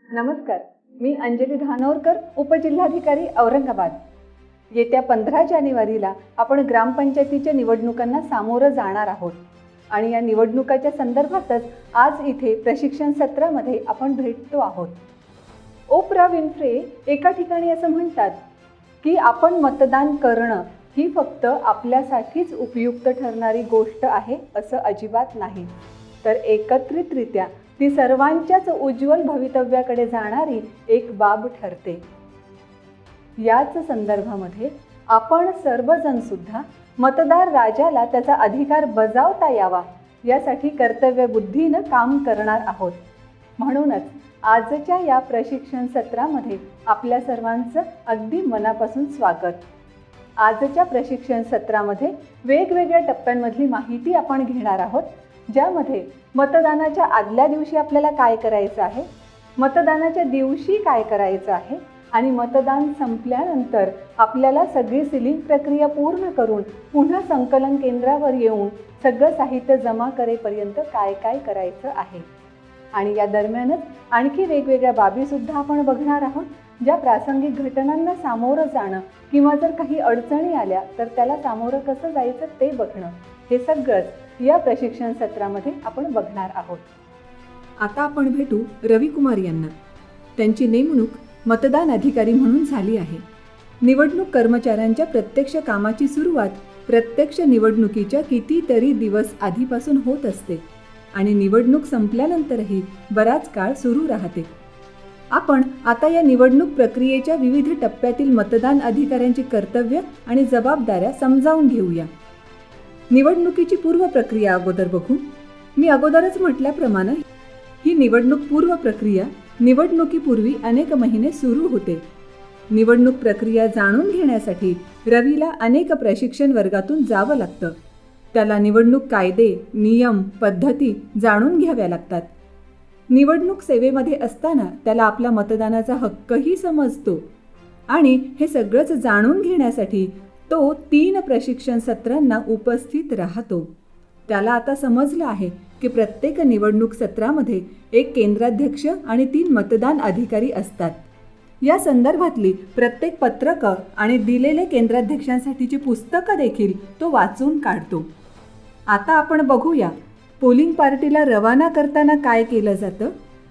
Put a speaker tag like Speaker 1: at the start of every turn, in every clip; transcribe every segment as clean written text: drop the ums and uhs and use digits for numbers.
Speaker 1: नमस्कार, मी अंजली धानोरकर, उपजिल्हाधिकारी औरंगाबाद. येत्या 15 जानेवारीला आपण ग्रामपंचायतीच्या निवडणुकांना सामोरं जाणार आहोत आणि या निवडणुकाच्या संदर्भातच आज इथे प्रशिक्षण सत्रामध्ये आपण भेटतो आहोत. ओप्रा विन्फ्रे एका ठिकाणी असं म्हणतात की आपण मतदान करणं ही फक्त आपल्यासाठीच उपयुक्त ठरणारी गोष्ट आहे असं अजिबात नाही, तर एकत्रितरित्या ती सर्वांच्याच उज्ज्वल भवितव्याकडे जाणारी एक बाब ठरते. याच संदर्भामध्ये आपण सर्वजण सुद्धा मतदार राजाला त्याचा अधिकार बजावता यावा यासाठी कर्तव्यबुद्धीनं काम करणार आहोत. म्हणूनच आजच्या या प्रशिक्षण सत्रामध्ये आपल्या सर्वांचं अगदी मनापासून स्वागत. आजच्या प्रशिक्षण सत्रामध्ये वेगवेगळ्या टप्प्यांमधली माहिती आपण घेणार आहोत, ज्यामध्ये मतदानाच्या आदल्या दिवशी आपल्याला काय करायचं आहे, मतदानाच्या दिवशी काय करायचं आहे आणि मतदान संपल्यानंतर आपल्याला सगळी सिलिंग प्रक्रिया पूर्ण करून पुन्हा संकलन केंद्रावर येऊन सगळं साहित्य जमा करेपर्यंत काय काय करायचं आहे. आणि या दरम्यानच आणखी वेगवेगळ्या बाबीसुद्धा आपण बघणार आहोत, ज्या प्रासंगिक घटनांना सामोरं जाणं किंवा जर काही अडचणी आल्या तर त्याला सामोरं कसं जायचं ते बघणं, हे सगळंच या प्रशिक्षण सत्रामध्ये आपण बघणार आहोत. आता आपण भेटू रविकुमार यांना. त्यांची नेमणूक मतदान अधिकारी म्हणून झाली आहे. निवडणूक कर्मचाऱ्यांच्या प्रत्यक्ष कामाची सुरुवात प्रत्यक्ष निवडणुकीच्या कितीतरी दिवस आधीपासून होत असते आणि निवडणूक संपल्यानंतरही बराच काळ सुरू राहते. आपण आता या निवडणूक प्रक्रियेच्या विविध टप्प्यातील मतदान अधिकाऱ्यांची कर्तव्य आणि जबाबदाऱ्या समजावून घेऊया. निवडणुकीची पूर्व प्रक्रिया अगोदर बघू. मी अगोदरच म्हटल्याप्रमाणे ही निवडणूक पूर्व प्रक्रिया निवडणुकीपूर्वी अनेक महिने सुरू होते. निवडणूक प्रक्रिया जाणून घेण्यासाठी रवीला अनेक प्रशिक्षण वर्गातून जावं लागतं. त्याला निवडणूक कायदे, नियम, पद्धती जाणून घ्याव्या लागतात. निवडणूक सेवेमध्ये असताना त्याला आपला मतदानाचा हक्कही समजतो आणि हे सगळंच जाणून घेण्यासाठी तो 3 प्रशिक्षण सत्रांना उपस्थित राहतो. त्याला आता समजलं आहे की प्रत्येक निवडणूक सत्रामध्ये एक केंद्राध्यक्ष आणि 3 मतदान अधिकारी असतात. या संदर्भातली प्रत्येक पत्रकं आणि दिलेले केंद्राध्यक्षांसाठीची पुस्तकं देखील तो वाचून काढतो. आता आपण बघूया पोलिंग पार्टीला रवाना करताना काय केलं जातं,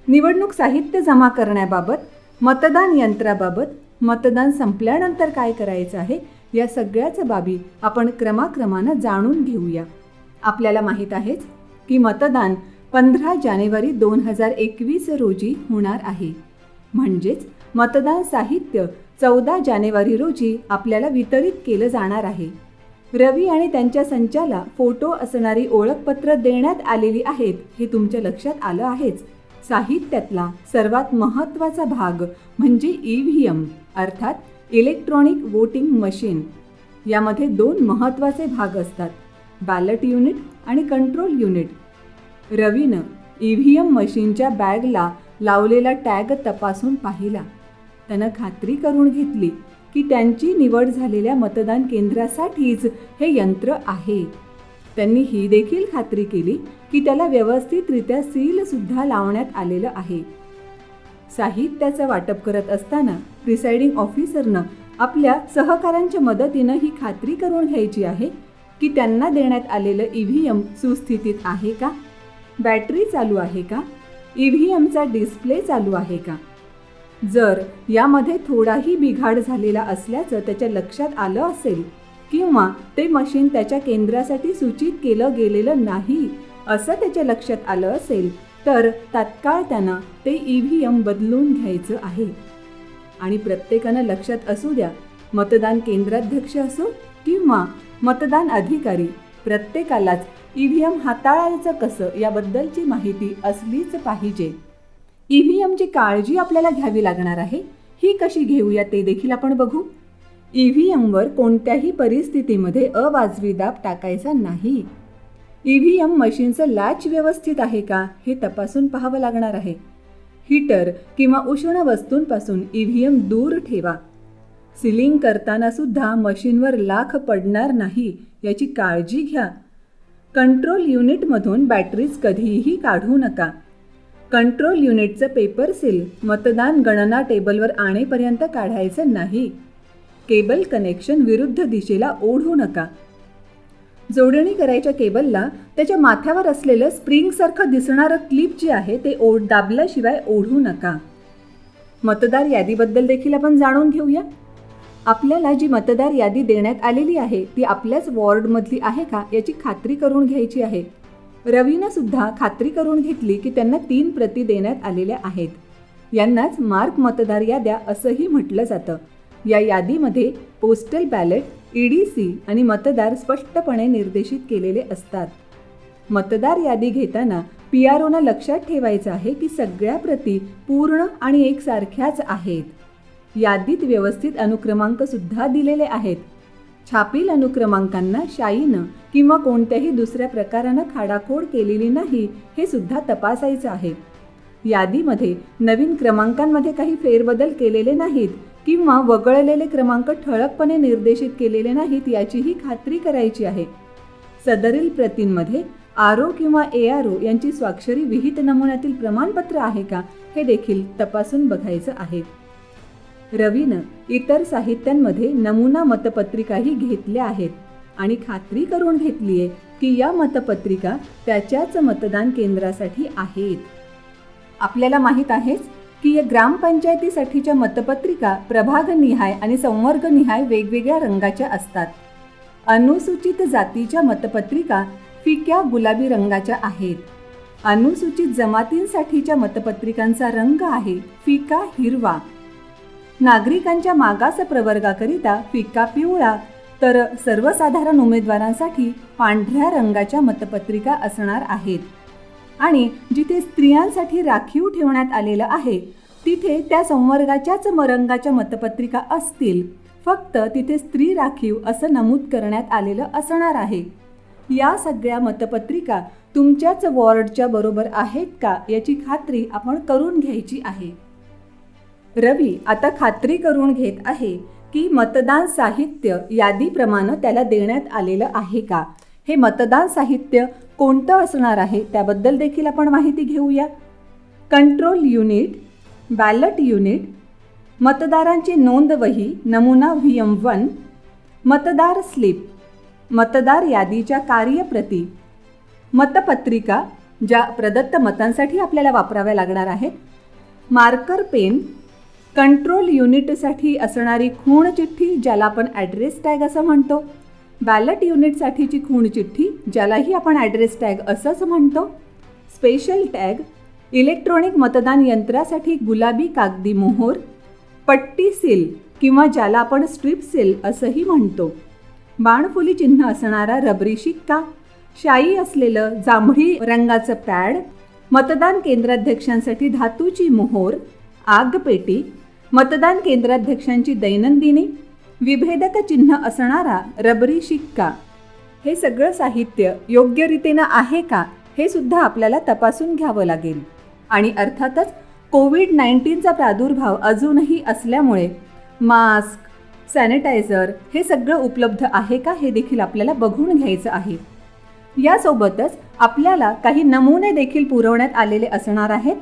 Speaker 1: निवडणूक साहित्य जमा करण्याबाबत, मतदान यंत्राबाबत, मतदान संपल्यानंतर काय करायचं आहे, या सगळ्याच बाबी आपण क्रमाक्रमानं जाणून घेऊया. आपल्याला माहीत आहेच की मतदान 15 जानेवारी 2021 रोजी होणार आहे. म्हणजेच मतदान साहित्य 14 जानेवारी रोजी आपल्याला वितरित केलं जाणार आहे. रवी आणि त्यांच्या संचाला फोटो असणारी ओळखपत्र देण्यात आलेली आहेत, हे तुमच्या लक्षात आलं आहेच. साहित्यातला सर्वात महत्त्वाचा भाग म्हणजे EVM अर्थात इलेक्ट्रॉनिक वोटिंग मशीन. यामध्ये 2 महत्त्वाचे भाग असतात, बॅलेट युनिट आणि कंट्रोल युनिट. रवीनं EVM मशीनच्या बॅगला लावलेला टॅग तपासून पाहिला. त्यानं खात्री करून घेतली की त्यांची निवड झालेल्या मतदान केंद्रासाठीच हे यंत्र आहे. त्यांनी ही देखील खात्री केली की त्याला व्यवस्थितरित्या सीलसुद्धा लावण्यात आलेलं आहे. साहित्याचं वाटप करत असताना प्रिसाइडिंग ऑफिसरनं आपल्या सहकाऱ्यांच्या मदतीनं ही खात्री करून घ्यायची आहे की त्यांना देण्यात आलेलं EVM सुस्थितीत आहे का, बॅटरी चालू आहे का, EVMचा डिस्प्ले चालू आहे का. जर यामध्ये थोडाही बिघाड झालेला असल्याचं त्याच्या लक्षात आलं असेल किंवा ते मशीन त्याच्या केंद्रासाठी सूचित केलं गेलेलं नाही असं त्याच्या लक्षात आलं असेल तर तात्काळ त्यानं ते EVM बदलून घ्यायचं आहे. आणि प्रत्येकानं लक्षात असू द्या, मतदान केंद्राध्यक्ष असो किंवा मतदान अधिकारी, प्रत्येकालाच EVM हाताळायचं कसं याबद्दलची माहिती असलीच पाहिजे. EVMची काळजी आपल्याला घ्यावी लागणार आहे. ही कशी घेऊया ते देखील आपण बघू. EVMवर कोणत्याही परिस्थितीमध्ये अवाजवी दाब टाकायचा नाही. EVM मशीनचं लॅच व्यवस्थित आहे का हे तपासून पाहावं लागणार आहे. हीटर किंवा उष्ण वस्तूंपासून EVM दूर ठेवा. सिलिंग करताना सुद्धा मशीनवर लाख पडणार नाही याची काळजी घ्या. कंट्रोल युनिटमधून बॅटरीज कधीही काढू नका. कंट्रोल युनिटचं पेपर सील मतदान गणना टेबलवर आणेपर्यंत काढायचं नाही. केबल कनेक्शन विरुद्ध दिशेला ओढू नका. जोडणी करायच्या केबलला त्याच्या माथ्यावर असलेलं स्प्रिंगसारखं दिसणारं क्लिप जे आहे ते दाबल्याशिवाय ओढू नका. मतदार यादीबद्दल देखील आपण जाणून घेऊया. आपल्याला जी मतदार यादी देण्यात आलेली आहे ती आपल्याच वॉर्डमधली आहे का याची खात्री करून घ्यायची आहे. रवीनं सुद्धा खात्री करून घेतली की त्यांना 3 प्रती देण्यात आलेल्या आहेत. यांनाच मार्क मतदार याद्या असंही म्हटलं जातं. या यादीमध्ये पोस्टल बॅलेट, EDC आणि मतदार स्पष्टपणे निर्देशित केलेले असतात. मतदार यादी घेताना PROना लक्षात ठेवायचं आहे की सगळ्या प्रती पूर्ण आणि एकसारख्याच आहेत. यादीत व्यवस्थित अनुक्रमांक सुद्धा दिलेले आहेत. छापील अनुक्रमांकांना शाईनं किंवा कोणत्याही दुसऱ्या प्रकारानं खाडाखोड केलेली नाही हे सुद्धा तपासायचं आहे. यादीमध्ये नवीन क्रमांकांमध्ये काही फेरबदल केलेले नाहीत किंवा वगळलेले क्रमांक ठळकपणे निर्देशित केलेले नाहीत याचीही खात्री करायची आहे. सदरील प्रतींमध्ये RO किंवा ARO यांची स्वाक्षरी विहित नमुन्यातील प्रमाणपत्र आहे का हे देखील तपासून बघायचं आहे. रवीनं इतर साहित्यांमध्ये नमुना मतपत्रिकाही घेतल्या आहेत आणि खात्री करून घेतली आहे की या मतपत्रिका त्याच्याच मतदान केंद्रासाठी आहेत. आपल्याला माहीत आहेच की या ग्रामपंचायतीसाठीच्या मतपत्रिका प्रभागनिहाय आणि संवर्गनिहाय वेगवेगळ्या रंगाच्या असतात. अनुसूचित जातीच्या मतपत्रिका फिक्या गुलाबी रंगाच्या आहेत. अनुसूचित जमातींसाठीच्या मतपत्रिकांचा रंग आहे फिका हिरवा. नागरिकांच्या मागास प्रवर्गाकरिता फिका पिवळा, तर सर्वसाधारण उमेदवारांसाठी पांढऱ्या रंगाच्या मतपत्रिका असणार आहेत. आणि जिथे स्त्रियांसाठी राखीव ठेवण्यात आलेलं आहे तिथे त्या संवर्गाच्याच रंगाच्या मतपत्रिका असतील, फक्त तिथे स्त्री राखीव असं नमूद करण्यात आलेलं असणार आहे. या सगळ्या मतपत्रिका तुमच्याच वॉर्डच्या बरोबर आहेत का याची खात्री आपण करून घ्यायची आहे. रवी आता खात्री करून घेत आहे की मतदान साहित्य यादीप्रमाणे त्याला देण्यात आलेलं आहे का. हे मतदान साहित्य कोणतं असणार आहे त्याबद्दल देखील आपण माहिती घेऊया. कंट्रोल युनिट, बॅलट युनिट, मतदारांची नोंदवही नमुना VM1, मतदार स्लिप, मतदार यादीच्या कार्यप्रती, मतपत्रिका ज्या प्रदत्त मतांसाठी आपल्याला वापराव्या लागणार आहेत, मार्कर पेन, कंट्रोल युनिटसाठी असणारी खूण चिठ्ठी ज्याला आपण ॲड्रेस टॅग असं म्हणतो, बॅलट युनिटसाठीची खूण चिठ्ठी ज्यालाही आपण ॲड्रेस टॅग असंच म्हणतो, स्पेशल टॅग, इलेक्ट्रॉनिक मतदान यंत्रासाठी गुलाबी कागदी मोहोर, पट्टी सील किंवा ज्याला आपण स्ट्रिप सील असंही म्हणतो, बाणफुली चिन्ह असणारा रबरी शिक्का, शाई असलेलं जांभळी रंगाचं पॅड, मतदान केंद्राध्यक्षांसाठी धातूची मोहोर, आगपेटी, मतदान केंद्राध्यक्षांची दैनंदिनी, विभेदक चिन्ह असणारा रबरी शिक्का. हे सगळं साहित्य योग्य रीतीनं आहे का हे सुद्धा आपल्याला तपासून घ्यावं लागेल. आणि अर्थातच कोविड-19चा प्रादुर्भाव अजूनही असल्यामुळे मास्क, सॅनिटायझर हे सगळं उपलब्ध आहे का हे देखील आपल्याला बघून घ्यायचं आहे. यासोबतच आपल्याला काही नमुने देखील पुरवण्यात आलेले असणार आहेत.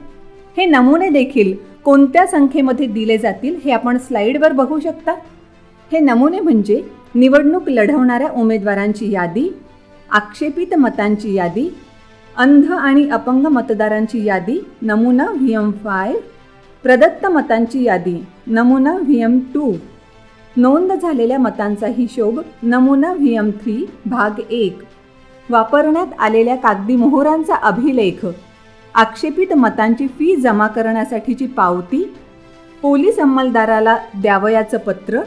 Speaker 1: हे नमुने देखील कोणत्या संख्येमध्ये दिले जातील हे आपण स्लाईडवर बघू शकता. हे नमुने म्हणजे निवडणूक लढवणाऱ्या उमेदवारांची यादी, आक्षेपित मतांची यादी, अंध आणि अपंग मतदारांची यादी नमुना VM5, प्रदत्त मतांची यादी नमुना VM2, नोंद झालेल्या मतांचा हिशोब नमुना VM3 भाग 1, वापरण्यात आलेल्या कागदी मोहोरांचा अभिलेख, आक्षेपित मतांची फी जमा करण्यासाठीची पावती, पोलीस अंमलदाराला द्यावयाचं पत्र,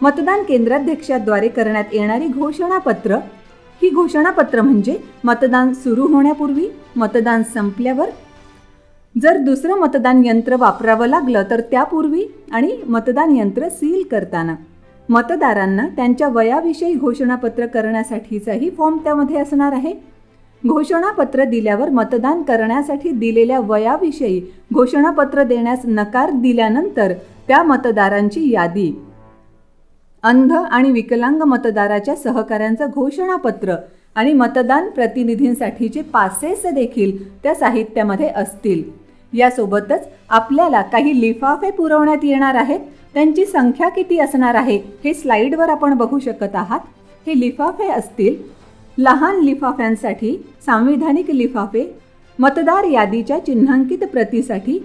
Speaker 1: मतदान केंद्राध्यक्षाद्वारे करण्यात येणारी घोषणापत्र. ही घोषणापत्र म्हणजे मतदान सुरू होण्यापूर्वी, मतदान संपल्यावर, जर दुसरं मतदान यंत्र वापरावं लागलं तर त्यापूर्वी आणि मतदान यंत्र सील करताना. मतदारांना त्यांच्या वयाविषयी घोषणापत्र करण्यासाठीचाही फॉर्म त्यामध्ये असणार आहे. घोषणापत्र दिल्यावर मतदान करण्यासाठी दिलेल्या वयाविषयी घोषणापत्र देण्यास नकार दिल्यानंतर त्या मतदारांची यादी, अंध आणि विकलांग मतदाराच्या सहकाऱ्यांचं घोषणापत्र आणि मतदान प्रतिनिधींसाठीचे पासेस देखील त्या साहित्यामध्ये असतील. यासोबतच आपल्याला काही लिफाफे पुरवण्यात येणार आहेत. त्यांची संख्या किती असणार आहे हे स्लाइडवर आपण बघू शकत आहात. हे लिफाफे असतील लहान लिफाफ्यांसाठी सांविधानिक लिफाफे, मतदार यादीच्या चिन्हांकित प्रतीसाठी,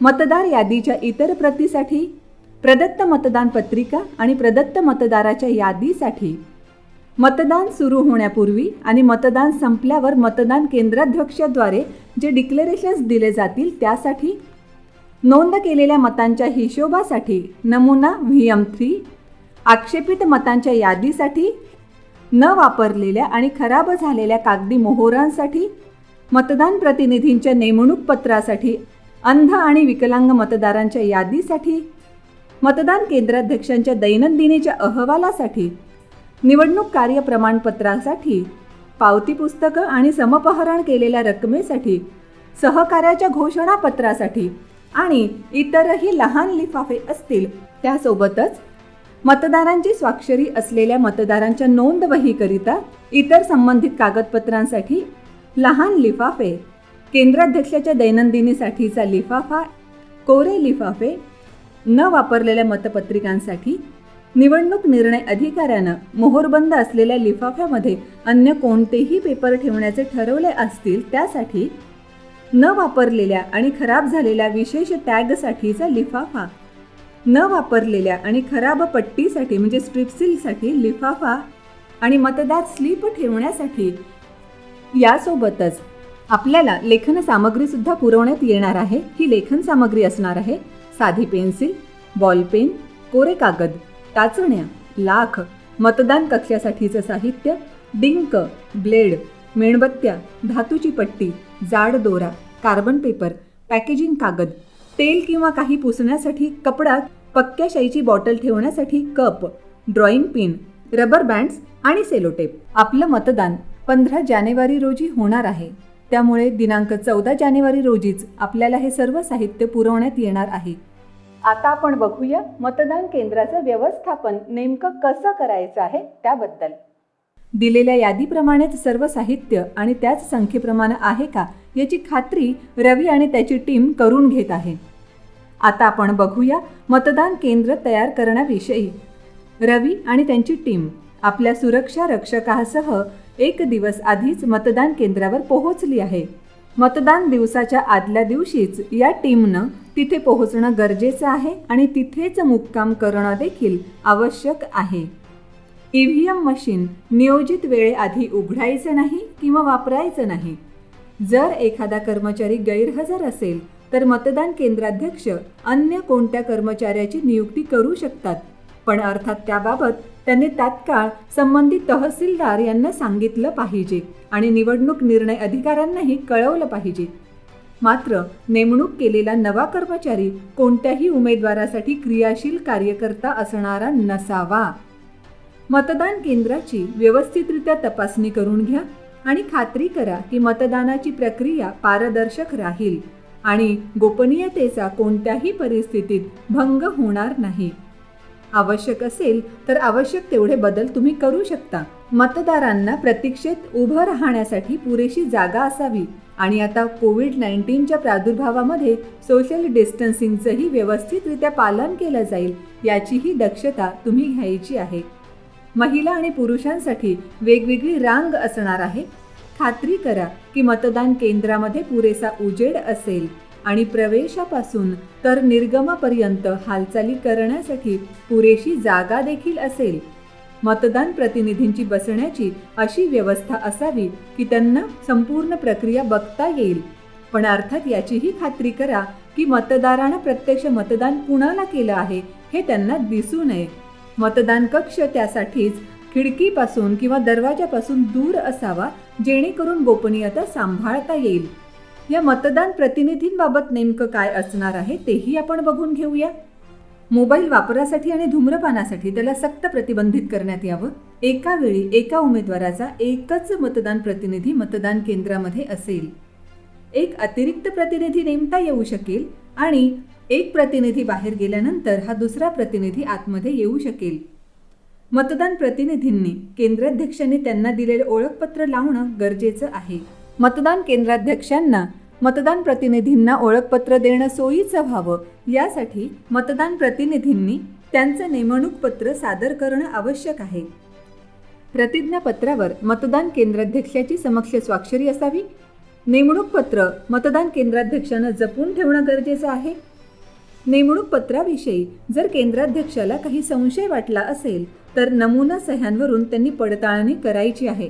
Speaker 1: मतदार यादीच्या इतर प्रतीसाठी, प्रदत्त मतदान पत्रिका आणि प्रदत्त मतदाराच्या यादीसाठी, मतदान सुरू होण्यापूर्वी आणि मतदान संपल्यावर मतदान केंद्राध्यक्षाद्वारे जे डिक्लेरेशन्स दिले जातील त्यासाठी, नोंद केलेल्या मतांच्या हिशोबासाठी नमुना VM3, आक्षेपित मतांच्या यादीसाठी, न वापरलेल्या आणि खराब झालेल्या कागदी मोहोरांसाठी, मतदान प्रतिनिधींच्या नेमणूक पत्रासाठी, अंध आणि विकलांग मतदारांच्या यादीसाठी, मतदान केंद्राध्यक्षांच्या दैनंदिनीच्या अहवालासाठी, निवडणूक कार्य प्रमाणपत्रासाठी, पावती पुस्तकं आणि समपहरण केलेल्या रकमेसाठी, सहकार्याच्या घोषणापत्रासाठी आणि इतरही लहान लिफाफे असतील. त्यासोबतच मतदारांची स्वाक्षरी असलेल्या मतदारांच्या नोंदवहीकरिता इतर संबंधित कागदपत्रांसाठी लहान लिफाफे, केंद्राध्यक्षाच्या दैनंदिनीसाठीचा लिफाफा, कोरे लिफाफे, न वापरलेल्या मतपत्रिकांसाठी, निवडणूक निर्णय अधिकाऱ्यानं मोहोरबंद असलेल्या लिफाफ्यामध्ये अन्य कोणतेही पेपर ठेवण्याचे ठरवले असतील त्यासाठी, न वापरलेल्या आणि खराब झालेल्या विशेष टॅगसाठीचा लिफाफा, न वापरलेल्या आणि खराब पट्टीसाठी म्हणजे स्ट्रिपसीलसाठी लिफाफा आणि मतदार स्लिप ठेवण्यासाठी. यासोबतच आपल्याला लेखन सामग्रीसुद्धा पुरवण्यात येणार आहे. ही लेखन सामग्री असणार आहे साधी पेन्सिल, बॉलपेन, कोरे कागद, टाचण्या, लाख, मतदान कक्षासाठीचं साहित्य, डिंक, ब्लेड, मेणबत्त्या, धातूची पट्टी, जाड दोरा, कार्बन पेपर, पॅकेजिंग कागद, तेल किंवा काही पुसण्यासाठी कपडा, पक्क्या शाईची बॉटल ठेवण्यासाठी cup, drawing pin, rubber bands आणि सेलोटेप. आपलं मतदान 15 जानेवारी रोजी होणार आहे. त्यामुळे दिनांक 14 जानेवारी रोजीच आपल्याला हे सर्व साहित्य पुरवण्यात येणार आहे. आता आपण बघूया मतदान केंद्राचं व्यवस्थापन नेमकं कसं करायचं आहे त्याबद्दल. दिलेल्या यादीप्रमाणेच सर्व साहित्य आणि त्याच संख्येप्रमाणे आहे का याची खात्री रवी आणि त्याची टीम करून घेत आहे. आता आपण बघूया मतदान केंद्र तयार करण्याविषयी. रवी आणि त्यांची टीम आपल्या सुरक्षा रक्षकासह 1 दिवस आधीच मतदान केंद्रावर पोहोचली आहे. मतदान दिवसाच्या आदल्या दिवशीच या टीमनं तिथे पोहोचणं गरजेचं आहे आणि तिथेच मुक्काम करणं देखील आवश्यक आहे. EVM मशीन नियोजित वेळेआधी उघडायचं नाही किंवा वापरायचं नाही. जर एखादा कर्मचारी गैरहजर असेल तर मतदान केंद्राध्यक्ष अन्य कोणत्या कर्मचाऱ्याची नियुक्ती करू शकतात, पण अर्थात त्याबाबत त्यांनी तात्काळ संबंधित तहसीलदार यांना सांगितलं पाहिजे आणि निवडणूक निर्णय अधिकाऱ्यांनाही कळवलं पाहिजे. मात्र नेमणूक केलेला नवा कर्मचारी कोणत्याही उमेदवारासाठी क्रियाशील कार्यकर्ता असणारा नसावा. मतदान केंद्राची व्यवस्थितरित्या तपासणी करून घ्या आणि खात्री करा की मतदानाची प्रक्रिया पारदर्शक राहील आणि गोपनीयतेचा कोणत्याही परिस्थितीत भंग होणार नाही. आवश्यक असेल तर आवश्यक तेवढे बदल तुम्ही करू शकता. मतदारांना प्रतीक्षेत उभं राहण्यासाठी पुरेशी जागा असावी आणि आता कोविड-19च्या प्रादुर्भावामध्ये सोशल डिस्टन्सिंगचंही व्यवस्थितरित्या पालन केलं जाईल याचीही दक्षता तुम्ही घ्यायची आहे. महिला आणि पुरुषांसाठी वेगवेगळी रांग असणार आहे. खात्री करा की मतदान केंद्रामध्ये पुरेसा उजेड असेल आणि प्रवेशापासून तर निर्गमापर्यंत हालचाली करण्यासाठी पुरेशी जागा देखील असेल. मतदान प्रतिनिधींची बसण्याची अशी व्यवस्था असावी की त्यांना संपूर्ण प्रक्रिया बघता येईल. पण अर्थात याचीही खात्री करा की मतदारांना प्रत्यक्ष मतदान कुणाला केलं आहे हे त्यांना दिसू नये. मतदान कक्ष त्यासाठीच खिडकीपासून किंवा दरवाजापासून दूर असावा जेणेकरून गोपनीयता सांभाळता येईल. या मतदान प्रतिनिधींबाबत नेमकं काय असणार आहे तेही आपण बघून घेऊया. मोबाईल वापरासाठी आणि धूम्रपानासाठी त्याला सक्त प्रतिबंधित करण्यात यावं. एका वेळी एका उमेदवाराचा एकच मतदान प्रतिनिधी मतदान केंद्रामध्ये असेल. एक अतिरिक्त प्रतिनिधी नेमता येऊ शकेल आणि एक प्रतिनिधी बाहेर गेल्यानंतर हा दुसरा प्रतिनिधी आतमध्ये येऊ शकेल. मतदान प्रतिनिधींनी केंद्राध्यक्षांनी त्यांना दिलेले ओळखपत्र लावणं गरजेचं आहे. मतदान केंद्राध्यक्षांना मतदान प्रतिनिधींना ओळखपत्र देणं सोयीचं व्हावं यासाठी मतदान प्रतिनिधींनी त्यांचं नेमणूक पत्र सादर करणं आवश्यक आहे. प्रतिज्ञापत्रावर मतदान केंद्राध्यक्षाची समक्ष स्वाक्षरी असावी. नेमणूक पत्र मतदान केंद्राध्यक्षानं जपून ठेवणं गरजेचं आहे. नेमणूक पत्राविषयी जर केंद्राध्यक्षाला काही संशय वाटला असेल तर नमुना सह्यांवरून त्यांनी पडताळणी करायची आहे.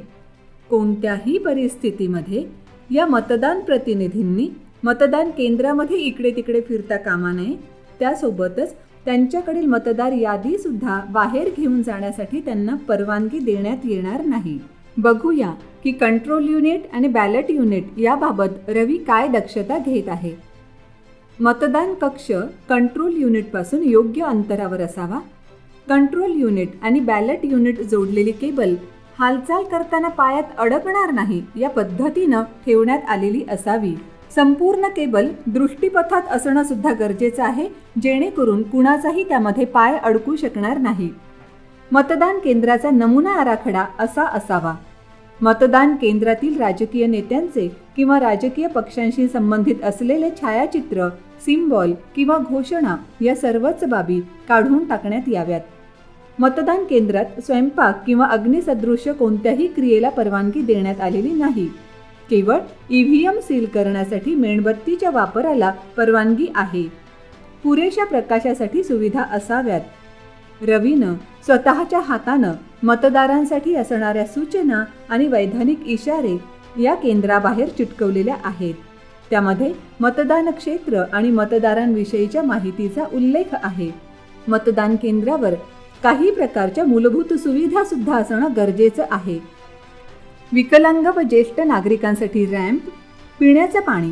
Speaker 1: कोणत्याही परिस्थितीमध्ये या मतदान प्रतिनिधींनी मतदान केंद्रामध्ये इकडे तिकडे फिरता कामा नये. त्यासोबतच त्यांच्याकडील मतदार यादीसुद्धा बाहेर घेऊन जाण्यासाठी त्यांना परवानगी देण्यात येणार नाही. बघूया की कंट्रोल युनिट आणि बॅलेट युनिट याबाबत रवी काय दक्षता घेत आहे. मतदान कक्ष कंट्रोल युनिटपासून योग्य अंतरावर असावा. कंट्रोल युनिट आणि बॅलेट युनिट जोडलेली केबल हालचाल करताना पायात अडकणार नाही या पद्धतीनं ठेवण्यात आलेली असावी. संपूर्ण केबल दृष्टीपथात असणं सुद्धा गरजेचं आहे, जेणेकरून कुणाचाही त्यामध्ये पाय अडकू शकणार नाही. मतदान केंद्राचा नमुना आराखडा असा असावा. मतदान केंद्रातील राजकीय नेत्यांचे किंवा राजकीय पक्षांशी संबंधित असलेले छायाचित्र, सिम्बॉल किंवा घोषणा या सर्वच बाबी काढून टाकण्यात याव्यात. मतदान केंद्रात स्वयंपाक किंवा अग्निसदृश्य कोणत्याही क्रियेला परवानगी देण्यात आलेली नाही. केवळ EVM सील करण्यासाठी मेणबत्तीच्या वापराला परवानगी आहे. पुरेशा प्रकाशासाठी सुविधा असाव्यात. रवीनं स्वतःच्या हातानं मतदारांसाठी असणाऱ्या सूचना आणि वैधानिक इशारे या केंद्राबाहेर चिटकवलेल्या आहेत. त्यामध्ये मतदान क्षेत्र आणि मतदारांविषयीच्या माहितीचा उल्लेख आहे. मतदान केंद्रावर काही प्रकारच्या मूलभूत सुविधा सुद्धा असणं गरजेचं आहे. विकलांग व ज्येष्ठ नागरिकांसाठी रॅम्प, पिण्याचं पाणी,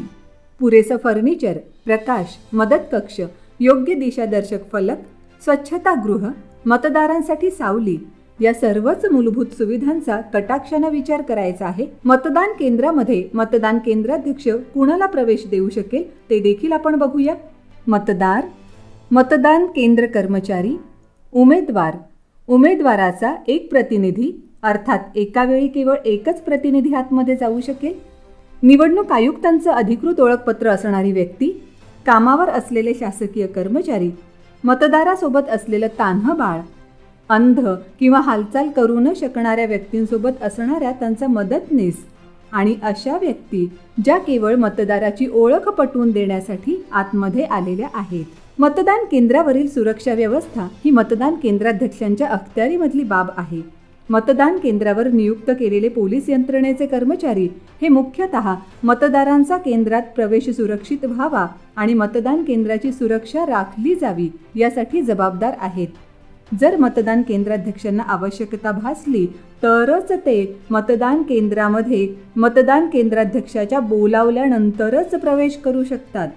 Speaker 1: पुरेसं फर्निचर, प्रकाश, मदत कक्ष, योग्य दिशादर्शक फलक, स्वच्छतागृह, मतदारांसाठी सावली या सर्वच मूलभूत सुविधांचा कटाक्षानं विचार करायचा आहे. मतदान केंद्रामध्ये मतदान केंद्राध्यक्ष कुणाला प्रवेश देऊ शकेल ते देखील आपण बघूया. मतदार, मतदान केंद्र कर्मचारी, उमेदवार, उमेदवाराचा एक प्रतिनिधी अर्थात एका वेळी केवळ एकच प्रतिनिधी आतमध्ये जाऊ शकेल. निवडणूक आयुक्तांचं अधिकृत ओळखपत्र असणारी व्यक्ती, कामावर असलेले शासकीय कर्मचारी, मतदारासोबत असलेलं तान्हं बाळ, अंध किंवा हालचाल करू न शकणाऱ्या व्यक्तींसोबत असणाऱ्या त्यांचा मदतनीस आणि अशा व्यक्ती ज्या केवळ मतदाराची ओळख पटवून देण्यासाठी आतमध्ये आलेल्या आहेत. मतदान केंद्रावरील सुरक्षा व्यवस्था ही मतदान केंद्राध्यक्षांच्या अखत्यारीमधली बाब आहे. मतदान केंद्रावर नियुक्त केलेले पोलीस यंत्रणेचे कर्मचारी हे मुख्यतः मतदारांचा केंद्रात प्रवेश सुरक्षित व्हावा आणि मतदान केंद्राची सुरक्षा राखली जावी यासाठी जबाबदार आहेत. जर मतदान केंद्राध्यक्षांना आवश्यकता भासली तरच ते मतदान केंद्रामध्ये मतदान केंद्राध्यक्षाच्या बोलावल्यानंतरच प्रवेश करू शकतात.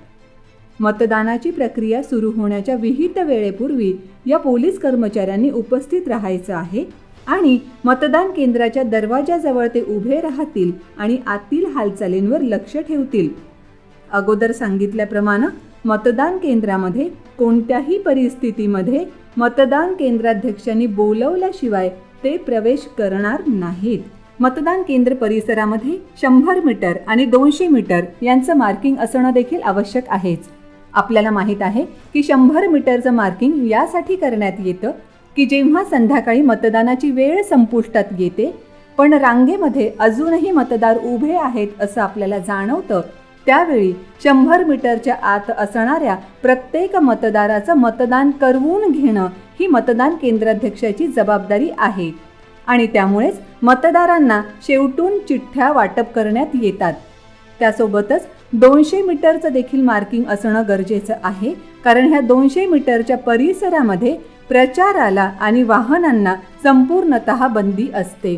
Speaker 1: मतदानाची प्रक्रिया सुरू होण्याच्या विहित वेळेपूर्वी या पोलीस कर्मचाऱ्यांनी उपस्थित राहायचं आहे आणि मतदान केंद्राच्या दरवाजाजवळ ते उभे राहतील आणि आतील हालचालींवर लक्ष ठेवतील. अगोदर सांगितल्याप्रमाणे मतदान केंद्रामध्ये कोणत्याही परिस्थितीमध्ये मतदान केंद्राध्यक्षांनी बोलवल्याशिवाय ते प्रवेश करणार नाहीत. मतदान केंद्र परिसरामध्ये 100 मीटर आणि 200 मीटर यांचं मार्किंग असणं देखील आवश्यक आहेच. आपल्याला माहीत आहे की 100 मीटरचं मार्किंग यासाठी करण्यात येतं की जेव्हा संध्याकाळी मतदानाची वेळ संपुष्टात येते पण रांगेमध्ये अजूनही मतदार उभे आहेत असं आपल्याला जाणवतं, त्यावेळी 100 मीटरच्या आत असणाऱ्या प्रत्येक मतदाराचं मतदान करवून घेणं ही मतदान केंद्राध्यक्षाची जबाबदारी आहे आणि त्यामुळेच मतदारांना शेवटून चिठ्ठ्या वाटप करण्यात येतात. त्यासोबतच 200 मीटरचं देखील मार्किंग असणं गरजेचं आहे, कारण ह्या 200 मीटरच्या परिसरामध्ये प्रचाराला आणि वाहनांना संपूर्णतः बंदी असते.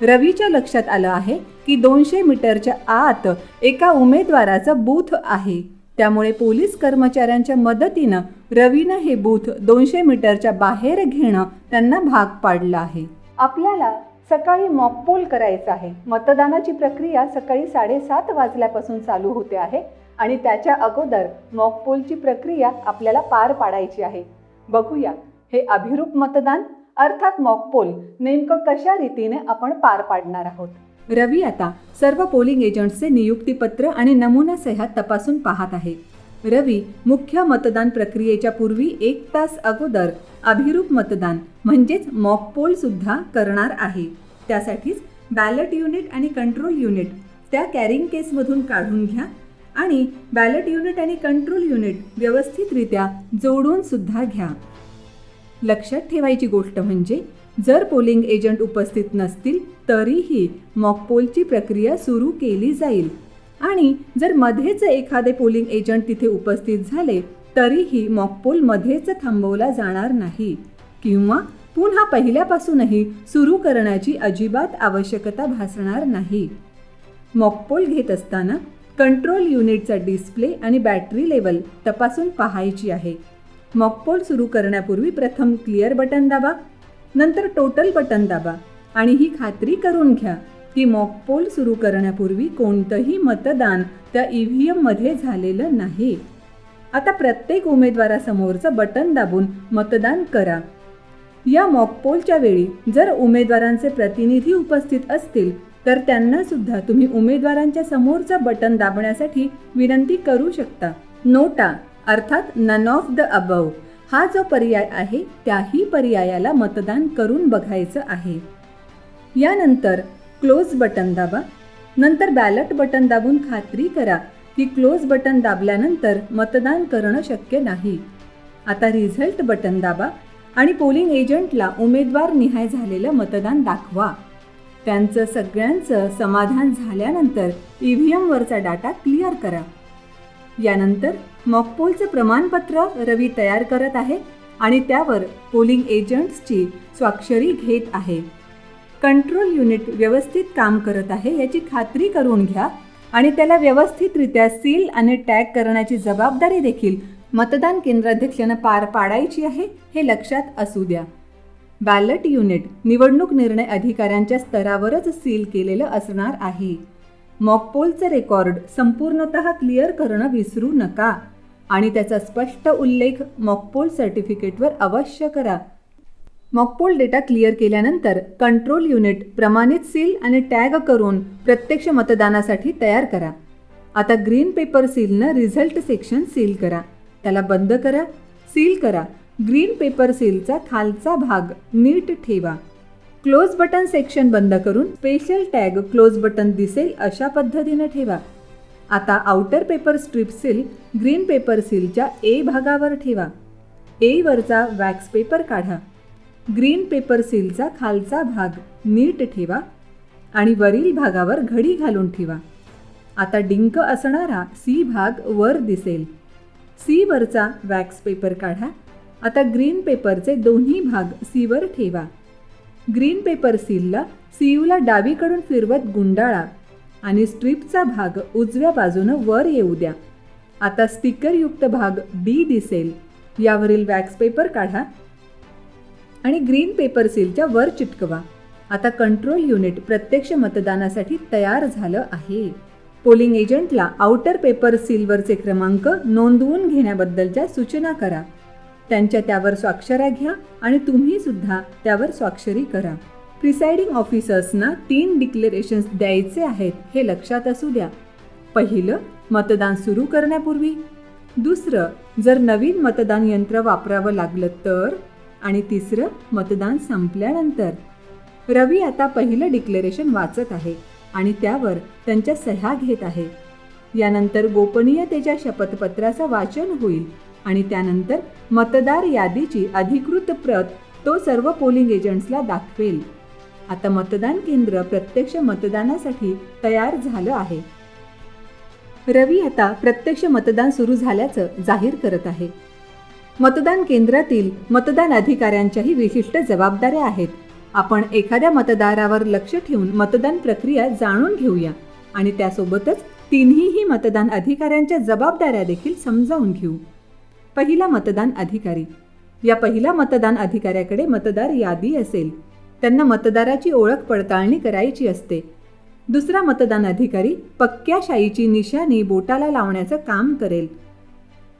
Speaker 1: रवीच्या लक्षात आलं आहे की 200 मीटरच्या आत एका उमेदवाराचं बूथ आहे, त्यामुळे पोलीस कर्मचाऱ्यांच्या मदतीनं रवीनं हे बूथ 200 मीटरच्या बाहेर घेणं त्यांना भाग पाडलं आहे. आपल्याला सकाळी मॉकपोल करायचं आहे. मतदानाची प्रक्रिया सकाळी 7:30 वाजल्यापासून चालू होते आहे आणि त्याच्या अगोदर मॉकपोलची प्रक्रिया आपल्याला पार पाडायची आहे. बघूया हे अभिरूप मतदान अर्थात मॉकपोल नेमकं कशा रीतीने आपण पार पाडणार आहोत. रवी आता सर्व पोलिंग एजंट्सचे नियुक्तीपत्र आणि नमुना सह्या तपासून पाहत आहे. रवी मुख्य मतदान प्रक्रियेच्या पूर्वी 1 तास अगोदर अभिरूप मतदान म्हणजेच मॉक पोल सुद्धा करणार आहे. त्यासाठीच बॅलेट युनिट आणि कंट्रोल युनिट त्या कॅरिंग केसमधून काढून घ्या आणि बॅलेट युनिट आणि कंट्रोल युनिट व्यवस्थितरित्या जोडून सुद्धा घ्या. लक्षात ठेवायची गोष्ट म्हणजे जर पोलिंग एजंट उपस्थित नसतील तरीही मॉक पोलची प्रक्रिया सुरू केली जाईल आणि जर मध्येच एखादे पोलिंग एजंट तिथे उपस्थित झाले तरीही मॉक पोल मध्येच थांबवला जाणार नाही किंवा पुन्हा पहिल्यापासूनही सुरू करण्याची अजिबात आवश्यकता भासणार नाही. मॉक पोल घेत असताना कंट्रोल युनिटचा डिस्प्ले आणि बॅटरी लेवल तपासून पाहायची आहे. मॉक पोल सुरू करण्यापूर्वी प्रथम क्लिअर बटन दाबा, नंतर टोटल बटन दाबा आणि ही खात्री करून घ्या की मॉक पोल सुरू करण्यापूर्वी कोणतंही मतदान त्या EVMमध्ये झालेलं नाही. आता प्रत्येक उमेदवारासमोरचं बटन दाबून मतदान करा. या मॉक पोलच्या वेळी जर उमेदवारांचे प्रतिनिधी उपस्थित असतील तर त्यांना सुद्धा तुम्ही उमेदवारांच्या समोरचं बटन दाबण्यासाठी विनंती करू शकता. नोटा अर्थात नन ऑफ द अबव हा जो पर्याय आहे त्याही पर्यायाला मतदान करून बघायचं आहे. यानंतर क्लोज बटन दाबा, नंतर बॅलेट बटन दाबून खात्री करा की क्लोज बटन दाबल्यानंतर मतदान करणं शक्य नाही. आता रिझल्ट बटन दाबा आणि पोलिंग एजंटला उमेदवार निहाय झालेलं मतदान दाखवा. त्यांचं सगळ्यांचं समाधान झाल्यानंतर EVMवरचा डाटा क्लिअर करा. यानंतर मॉकपोलचं प्रमाणपत्र रवी तयार करत आहे आणि त्यावर पोलिंग एजंट्सची स्वाक्षरी घेत आहे. कंट्रोल युनिट व्यवस्थित काम करत आहे याची खात्री करून घ्या आणि त्याला व्यवस्थितरित्या सील आणि टॅग करण्याची जबाबदारी देखील मतदान केंद्राध्यक्षानं पार पाडायची आहे हे लक्षात असू द्या. बॅलेट युनिट निवडणूक निर्णय अधिकाऱ्यांच्या स्तरावरच सील केलेलं असणार आहे. मॉकपोलचं रेकॉर्ड संपूर्णतः क्लिअर करणं विसरू नका आणि त्याचा स्पष्ट उल्लेख मॉकपोल सर्टिफिकेटवर अवश्य करा. मॉकपोल डेटा क्लिअर केल्यानंतर कंट्रोल युनिट प्रमाणित सील आणि टॅग करून प्रत्यक्ष मतदानासाठी तयार करा. आता ग्रीन पेपर सीलनं रिझल्ट सेक्शन सील करा. त्याला बंद करा, सील करा. ग्रीन पेपर सीलचा खालचा भाग नीट ठेवा. क्लोज बटन सेक्शन बंद करून स्पेशल टॅग क्लोज बटन दिसेल अशा पद्धतीने ठेवा. आता outer paper strip seal green paper सीलच्या A भागावर ठेवा. A वरचा वॅक्स पेपर काढा. ग्रीन पेपर सीलचा खालचा भाग नीट ठेवा आणि वरील भागावर घडी घालून ठेवा. आता डिंक असणारा C भाग वर दिसेल. C वरचा वॅक्स पेपर काढा. आता ग्रीन पेपरचे दोन्ही भाग C वर ठेवा. ग्रीन पेपर सीलला CUला डावीकडून फिरवत गुंडाळा आणि स्ट्रिपचा भाग उजव्या बाजूनं वर येऊ द्या. आता स्टिकरयुक्त भाग D दिसेल. यावरील वॅक्स पेपर काढा आणि ग्रीन पेपर सीलच्या वर चिटकवा. आता कंट्रोल युनिट प्रत्यक्ष मतदानासाठी तयार झालं आहे. पोलिंग एजंटला आउटर पेपर सीलवरचे क्रमांक नोंदवून घेण्याबद्दलच्या सूचना करा. त्यांच्या त्यावर स्वाक्षऱ्या घ्या आणि तुम्ही सुद्धा त्यावर स्वाक्षरी करा. प्रिसाइडिंग ऑफिसर्सना 3 डिक्लेरेशन्स द्यायचे आहेत हे लक्षात असू द्या. पहिलं, मतदान सुरू करण्यापूर्वी. दुसरं, जर नवीन मतदान यंत्र वापरावं लागलं तर. आणि तिसरं, मतदान संपल्यानंतर. रवी आता पहिलं डिक्लेरेशन वाचत आहे आणि त्यावर त्यांच्या सह्या घेत आहे. यानंतर गोपनीयतेच्या शपथपत्राचं वाचन होईल आणि त्यानंतर मतदार यादीची अधिकृत प्रत तो सर्व पोलिंग एजंट्सला दाखवेल. आता मतदान केंद्र प्रत्यक्ष मतदानासाठी तयार झालं आहे. रवी आता प्रत्यक्ष मतदान सुरू झाल्याचं जाहीर करत आहे. मतदान केंद्रातील मतदान अधिकाऱ्यांच्याही विशिष्ट जबाबदाऱ्या आहेत. आपण एखाद्या मतदारावर लक्ष ठेवून मतदान प्रक्रिया जाणून घेऊया आणि त्यासोबतच तिन्ही मतदान अधिकाऱ्यांच्या जबाबदाऱ्या देखील समजावून घेऊ. पहिला मतदान अधिकारी. या पहिल्या मतदान अधिकाऱ्याकडे मतदार यादी असेल. त्यांना मतदाराची ओळख पडताळणी करायची असते. दुसरा मतदान अधिकारी पक्क्या शाईची निशाणी बोटाला लावण्याचं काम करेल.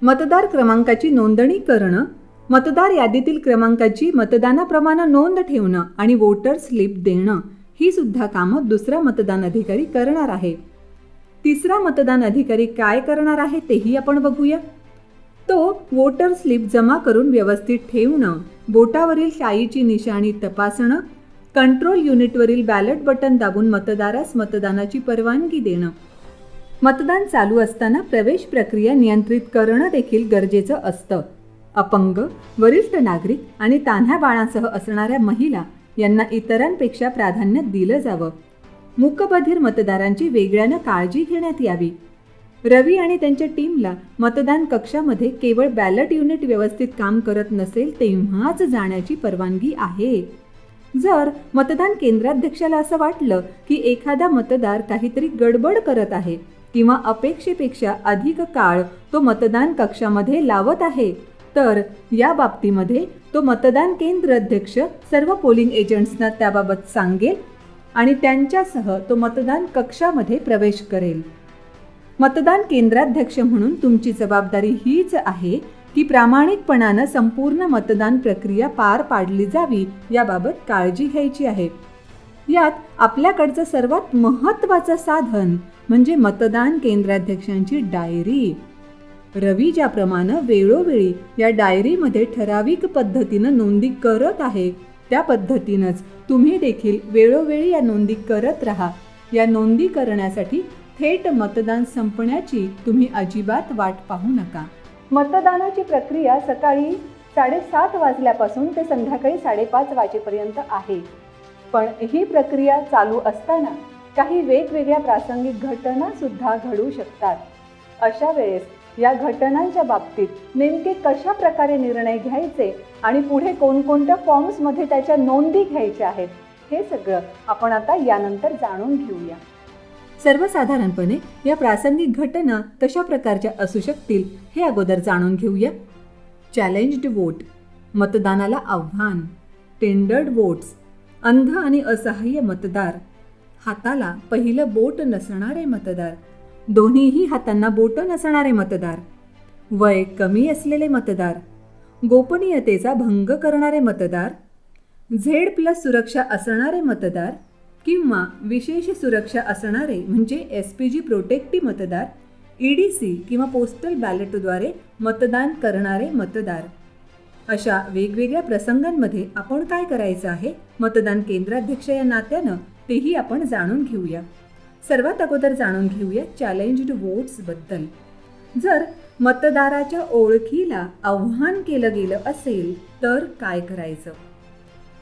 Speaker 1: मतदार क्रमांकाची नोंदणी करणं, मतदार यादीतील क्रमांकाची मतदानाप्रमाणे नोंद ठेवणं आणि वोटर स्लिप देणं ही सुद्धा कामं दुसरा मतदान अधिकारी करणार आहे. तिसरा मतदान अधिकारी काय करणार आहे तेही आपण बघूया. तो वोटर स्लिप जमा करून व्यवस्थित ठेवणं, बोटावरील शाईची निशाणी तपासणं, कंट्रोल युनिटवरील बॅलेट बटन दाबून मतदारास मतदानाची परवानगी देणं, मतदान चालू असताना प्रवेश प्रक्रिया नियंत्रित करणं देखील गरजेचं असतं. अपंग, वरिष्ठ नागरिक आणि तान्ह्या बाळांसह असणाऱ्या महिला यांना इतरांपेक्षा प्राधान्य दिलं जावं. मूकबधिर मतदारांची वेगळ्यानं काळजी घेण्यात यावी. रवी आणि त्यांच्या टीमला मतदान कक्षामध्ये केवळ बॅलेट युनिट व्यवस्थित काम करत नसेल तेव्हाच जाण्याची परवानगी आहे. जर मतदान केंद्राध्यक्षाला असं वाटलं की एखादा मतदार काहीतरी गडबड करत आहे किंवा अपेक्षेपेक्षा अधिक काळ तो मतदान कक्षामध्ये लावत आहे, तर या बाबतीमध्ये तो मतदान केंद्र अध्यक्ष सर्व पोलिंग एजंट्सना त्याबाबत सांगेल आणि त्यांच्यासह तो मतदान कक्षामध्ये प्रवेश करेल. मतदान केंद्राध्यक्ष म्हणून तुमची जबाबदारी हीच आहे की प्रामाणिकपणानं संपूर्ण मतदान प्रक्रिया पार पाडली जावी याबाबत काळजी घ्यायची आहे. यात आपल्याकडचं सर्वात महत्त्वाचं साधन म्हणजे मतदान केंद्राध्यक्षांची डायरी. रवी ज्याप्रमाणे वेळोवेळी या डायरीमध्ये ठराविक पद्धतीनं नोंदी करत आहे, त्या पद्धतीनंच तुम्ही देखील वेळोवेळी या नोंदी करत राहा. या नोंदी करण्यासाठी थेट मतदान संपण्याची तुम्ही अजिबात वाट पाहू नका. मतदानाची प्रक्रिया सकाळी 7:30 वाजल्यापासून ते संध्याकाळी 5:30 वाजेपर्यंत आहे. पण ही प्रक्रिया चालू असताना काही वेगवेगळ्या प्रासंगिक घटना सुद्धा घडू शकतात. अशा वेळेस या घटनांच्या बाबतीत नेमके कशा प्रकारे निर्णय घ्यायचे आणि पुढे कोणकोणत्या फॉर्म्समध्ये त्याच्या नोंदी घ्यायच्या आहेत, हे सगळं आपण आता यानंतर जाणून घेऊया. सर्वसाधारणपणे या प्रासंगिक घटना कशा प्रकारच्या असू शकतील हे अगोदर जाणून घेऊया. चॅलेंज्ड वोट, मतदानाला आव्हान, टेंडर्ड वोट्स, अंध आणि असहाय्य मतदार, हाताला पहिलं बोट नसणारे मतदार, दोन्हीही हातांना बोटं नसणारे मतदार, वय कमी असलेले मतदार, गोपनीयतेचा भंग करणारे मतदार, Z+ सुरक्षा असणारे मतदार किंवा विशेष सुरक्षा असणारे म्हणजे SPG प्रोटेक्टिव्ह मतदार, EDC किंवा पोस्टल बॅलेटद्वारे मतदान करणारे मतदार. अशा वेगवेगळ्या प्रसंगांमध्ये आपण काय करायचं आहे मतदान केंद्राध्यक्ष या नात्यानं तेही आपण जाणून घेऊया. सर्वात अगोदर जाणून घेऊया चॅलेंज्ड वोट्सबद्दल. जर मतदाराच्या ओळखीला आव्हान केलं गेलं असेल तर काय करायचं?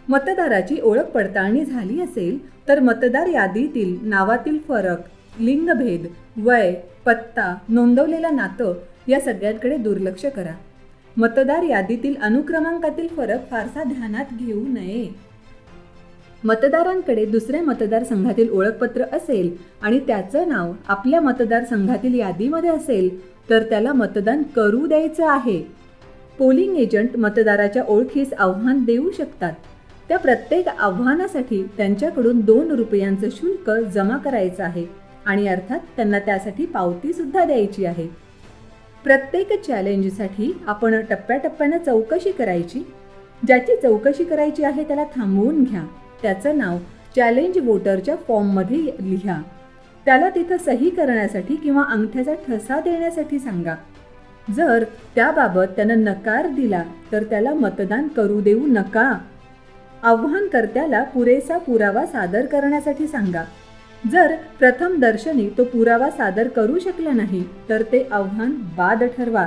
Speaker 1: मतदाराची ओळख पडताळणी झाली असेल तर मतदार यादीतील नावातील फरक, लिंगभेद, वय, पत्ता, नोंदवलेलं नातं या सगळ्यांकडे दुर्लक्ष करा. मतदार यादीतील अनुक्रमांकातील फरक फारसा ध्यानात घेऊ नये. मतदारांकडे दुसऱ्या मतदारसंघातील ओळखपत्र असेल आणि त्याचं नाव आपल्या मतदारसंघातील यादीमध्ये असेल तर त्याला मतदान करू द्यायचं आहे. पोलिंग एजंट मतदाराच्या ओळखीस आव्हान देऊ शकतात. त्या प्रत्येक आव्हानासाठी त्यांच्याकडून 2 रुपयांचं शुल्क जमा करायचं आहे आणि अर्थात त्यांना त्यासाठी पावतीसुद्धा द्यायची आहे. प्रत्येक चॅलेंजसाठी आपण टप्प्याटप्प्यानं चौकशी करायची. ज्याची चौकशी करायची आहे त्याला थांबवून घ्या. त्याचं नाव चॅलेंज वोटरच्या फॉर्ममध्ये लिहा. त्याला तिथं सही करण्यासाठी किंवा अंगठ्याचा ठसा देण्यासाठी सांगा. जर त्याबाबत त्यानं नकार दिला तर त्याला मतदान करू देऊ नका. आव्हानकर्त्याला पुरेसा पुरावा सादर करण्यासाठी सांगा. जर प्रथम दर्शनी तो पुरावा सादर करू शकला नाही तर ते आव्हान बाद ठरवा.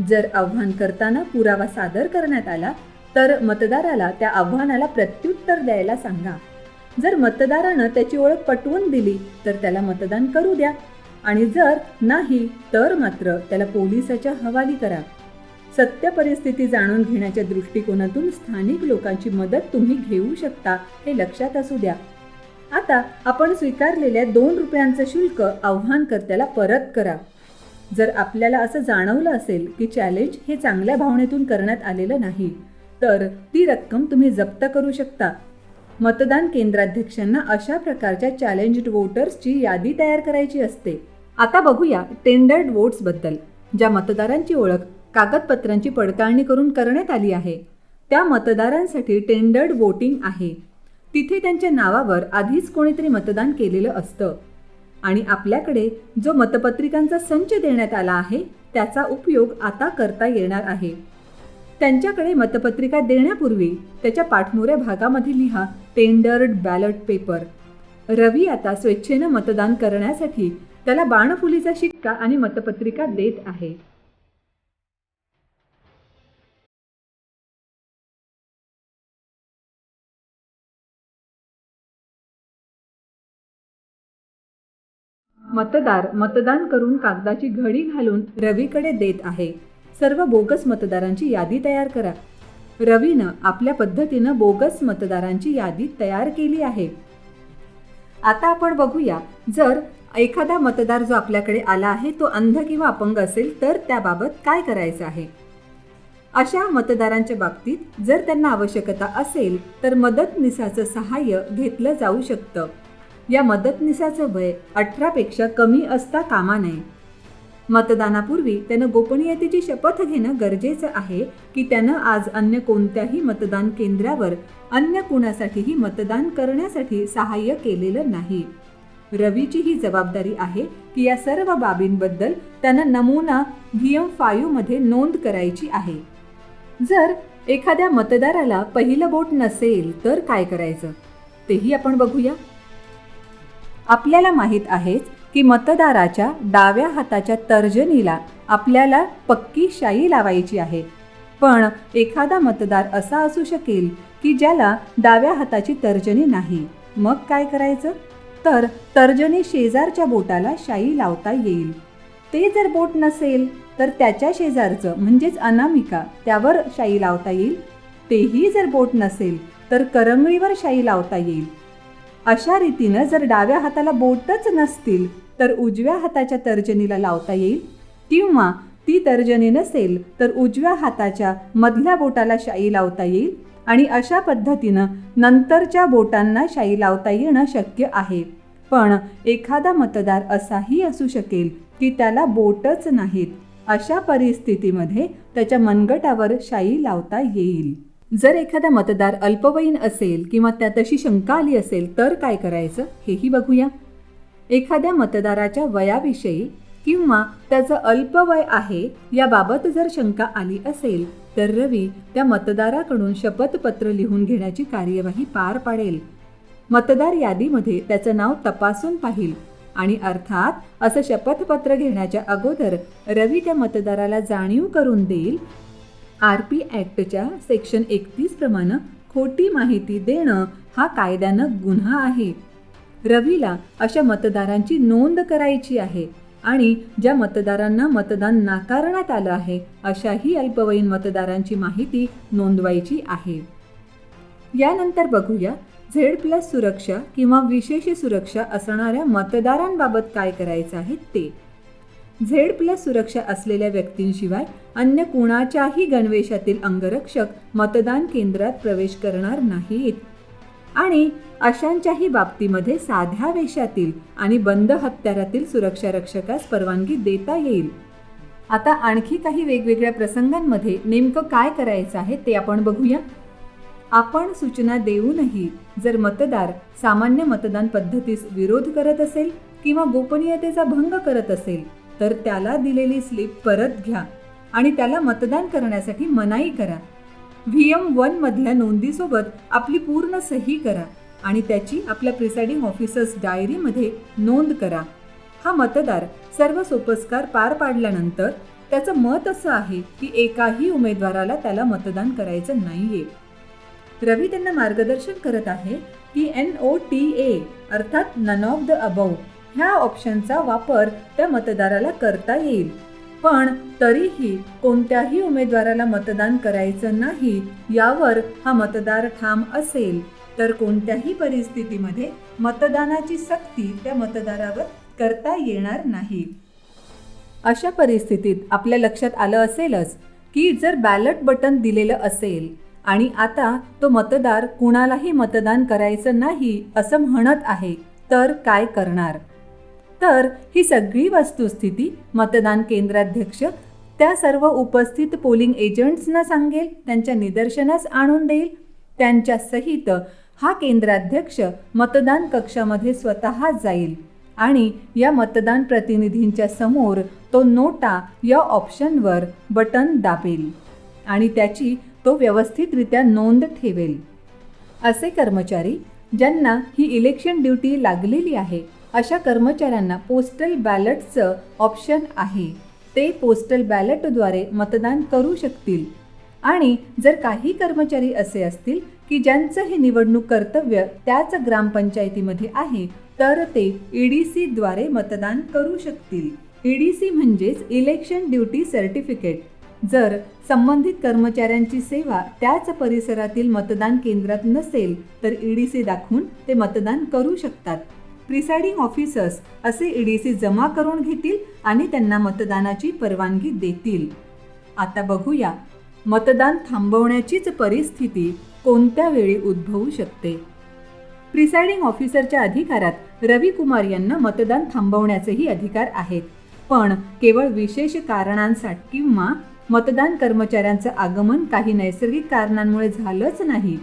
Speaker 1: जर आव्हान करताना पुरावा सादर करण्यात आला तर मतदाराला त्या आव्हानाला प्रत्युत्तर द्यायला सांगा. जर मतदारानं त्याची ओळख पटवून दिली तर त्याला मतदान करू द्या आणि जर नाही तर मात्र त्याला पोलिसाच्या हवाली करा. सत्य परिस्थिती जाणून घेण्याच्या दृष्टिकोनातून स्थानिक लोकांची मदत तुम्ही घेऊ शकता हे लक्षात असू द्या. आता आपण स्वीकारलेल्या 2 रुपयांचं शुल्क आव्हानकर्त्याला परत करा. जर आपल्याला असं जाणवलं असेल की चॅलेंज हे चांगल्या भावनेतून करण्यात आलेलं नाही तर ती रक्कम तुम्ही जप्त करू शकता. मतदान केंद्राध्यक्षांना अशा प्रकारच्या चॅलेंज्ड वोटर्सची यादी तयार करायची असते. आता बघूया टेंडर्ड वोट्सबद्दल. ज्या मतदारांची ओळख कागदपत्रांची पडताळणी करून करण्यात आली आहे त्या मतदारांसाठी टेंडर्ड वोटिंग आहे. तिथे त्यांच्या नावावर आधीच कोणीतरी मतदान केलेलं असतं आणि आपल्याकडे जो मतपत्रिकांचा संच देण्यात आला आहे त्याचा उपयोग आता करता येणार आहे. त्यांच्याकडे मतपत्रिका देण्यापूर्वी त्याच्या पाठमोऱ्या भागामध्ये लिहा टेंडर्ड बॅलट पेपर. रवी आता स्वेच्छेनं मतदान करण्यासाठी त्याला बाणफुलीचा शिक्का आणि मतपत्रिका देत आहे. मतदार मतदान करून कागदाची घडी घालून रवीकडे देत आहे. सर्व बोगस मतदारांची यादी तयार करा. रवीनं आपल्या पद्धतीनं बोगस मतदारांची यादी तयार केली आहे. आता आपण बघूया, जर एखादा मतदार जो आपल्याकडे आला आहे तो अंध किंवा अपंग असेल तर त्याबाबत काय करायचं आहे. अशा मतदारांच्या बाबतीत जर त्यांना आवश्यकता असेल तर मदतनीसाचं सहाय्य घेतलं जाऊ शकतं. या मदतनीसाचं वय 18 पेक्षा कमी असता कामा नये. मतदानापूर्वी त्यानं गोपनीयतेची शपथ घेणं गरजेचं आहे की त्यानं आज अन्य कोणत्याही मतदान केंद्रावर अन्य कुणासाठीही मतदान करण्यासाठी सहाय्य केलेलं नाही. रवीची ही जबाबदारी आहे की या सर्व बाबींबद्दल त्यानं नमुना VM-5 मध्ये नोंद करायची आहे. जर एखाद्या मतदाराला पहिलं बोट नसेल तर काय करायचं तेही आपण बघूया. आपल्याला माहीत आहेच की मतदाराच्या डाव्या हाताच्या तर्जनीला आपल्याला पक्की शाई लावायची आहे. पण एखादा मतदार असा असू शकेल की ज्याला डाव्या हाताची तर्जनी नाही. मग काय करायचं तर तर्जनी शेजारच्या बोटाला शाई लावता येईल. ते जर बोट नसेल तर त्याच्या शेजारचं म्हणजेच अनामिका त्यावर शाई लावता येईल. तेही जर बोट नसेल तर करंगळीवर शाई लावता येईल. अशा रीतीनं जर डाव्या हाताला बोटच नसतील तर उजव्या हाताच्या तर्जनीला लावता येईल किंवा ती तर्जनी नसेल तर उजव्या हाताच्या मधल्या बोटाला शाई लावता येईल आणि अशा पद्धतीनं नंतरच्या बोटांना शाई लावता येणं शक्य आहे. पण एखादा मतदार असाही असू शकेल की त्याला बोटच नाहीत. अशा परिस्थितीमध्ये त्याच्या मनगटावर शाई लावता येईल. जर एखादा मतदार अल्पवयीन असेल किंवा त्यात अशी शंका आली असेल तर काय करायचं हेही बघूया. एखाद्या मतदाराच्या वयाविषयी किंवा त्याचं अल्पवय आहे याबाबत जर शंका आली असेल तर रवी त्या मतदाराकडून शपथपत्र लिहून घेण्याची कार्यवाही पार पाडेल. मतदार यादीमध्ये त्याचं नाव तपासून पाहिल आणि अर्थात असं शपथपत्र घेण्याच्या अगोदर रवी त्या मतदाराला जाणीव करून देईल RP ॲक्टच्या सेक्शन 31 प्रमाणे खोटी माहिती देणं हा कायद्यानं गुन्हा आहे. रवीला अशा मतदारांची नोंद करायची आहे आणि ज्या मतदारांना मतदान नाकारण्यात आलं आहे अशाही अल्पवयीन मतदारांची माहिती नोंदवायची आहे. यानंतर बघूया Z+ सुरक्षा किंवा विशेष सुरक्षा असणाऱ्या मतदारांबाबत काय करायचं आहे ते. Z+ सुरक्षा असलेल्या व्यक्तींशिवाय अन्य कुणाच्याही गणवेशातील अंगरक्षक मतदान केंद्रात प्रवेश करणार नाहीत आणि अशांच्याही बाबतीमध्ये साध्या वेशातील आणि बंद हत्यारातील सुरक्षा रक्षकास परवानगी देता येईल. आता आणखी काही वेगवेगळ्या प्रसंगांमध्ये नेमकं काय करायचं आहे ते आपण बघूया. आपण सूचना देऊनही जर मतदार सामान्य मतदान पद्धतीस विरोध करत असेल किंवा गोपनीयतेचा भंग करत असेल तर त्याला दिलेली स्लिप परत घ्या आणि त्याला मतदान करण्यासाठी मनाई करा. VM-1 मधल्या नोंदीसोबत आपली पूर्ण सही करा आणि त्याची आपल्या प्रिसाइडिंग ऑफिसर्स डायरीमध्ये नोंद करा. हा मतदार सर्व सोपस्कार पार पाडल्यानंतर त्याचं मत असं आहे की एकाही उमेदवाराला त्याला मतदान करायचं नाहीये. रवी त्यांना मार्गदर्शन करत आहे की NOTA अर्थात नन ऑफ द अबव ह्या ऑप्शनचा वापर त्या मतदाराला करता येईल. पण तरीही कोणत्याही उमेदवाराला मतदान करायचं नाही यावर हा मतदार ठाम असेल तर कोणत्याही परिस्थितीमध्ये मतदानाची सक्ती त्या मतदारावर करता येणार नाही. अशा परिस्थितीत आपल्या लक्षात आलं असेलच की जर बॅलट बटन दिलेलं असेल आणि आता तो मतदार कुणालाही मतदान करायचं नाही असं म्हणत आहे तर काय करणार. तर ही सगळी वस्तुस्थिती मतदान केंद्राध्यक्ष त्या सर्व उपस्थित पोलिंग एजंट्सना सांगेल, त्यांच्या निदर्शनास आणून देईल. त्यांच्या सहित हा केंद्राध्यक्ष मतदान कक्षामध्ये स्वतः जाईल आणि या मतदान प्रतिनिधींच्या समोर तो नोटा या ऑप्शनवर बटन दाबेल आणि त्याची तो व्यवस्थितरित्या नोंद ठेवेल. असे कर्मचारी ज्यांना ही इलेक्शन ड्युटी लागलेली आहे अशा कर्मचाऱ्यांना पोस्टल बॅलेटचं ऑप्शन आहे. ते पोस्टल बॅलेटद्वारे मतदान करू शकतील. आणि जर काही कर्मचारी असे असतील की ज्यांचं हे निवडणूक कर्तव्य त्याच ग्रामपंचायतीमध्ये आहे तर ते EDCद्वारे मतदान करू शकतील. EDC म्हणजेच इलेक्शन ड्युटी सर्टिफिकेट. जर संबंधित कर्मचाऱ्यांची सेवा त्याच परिसरातील मतदान केंद्रात नसेल तर EDC दाखवून ते मतदान करू शकतात. प्रिसाइडिंग ऑफिसर्स असे EDC जमा करून घेतील आणि त्यांना मतदानाची परवानगी देतील. आता बघूया मतदान थांबवण्याचीच परिस्थिती कोणत्या वेळी उद्भवू शकते. प्रिसाइडिंग ऑफिसरच्या अधिकारात रवी कुमार यांना मतदान थांबवण्याचेही अधिकार आहेत, पण केवळ विशेष कारणांसाठी किंवा मतदान कर्मचाऱ्यांचं आगमन काही नैसर्गिक कारणांमुळे झालंच नाही,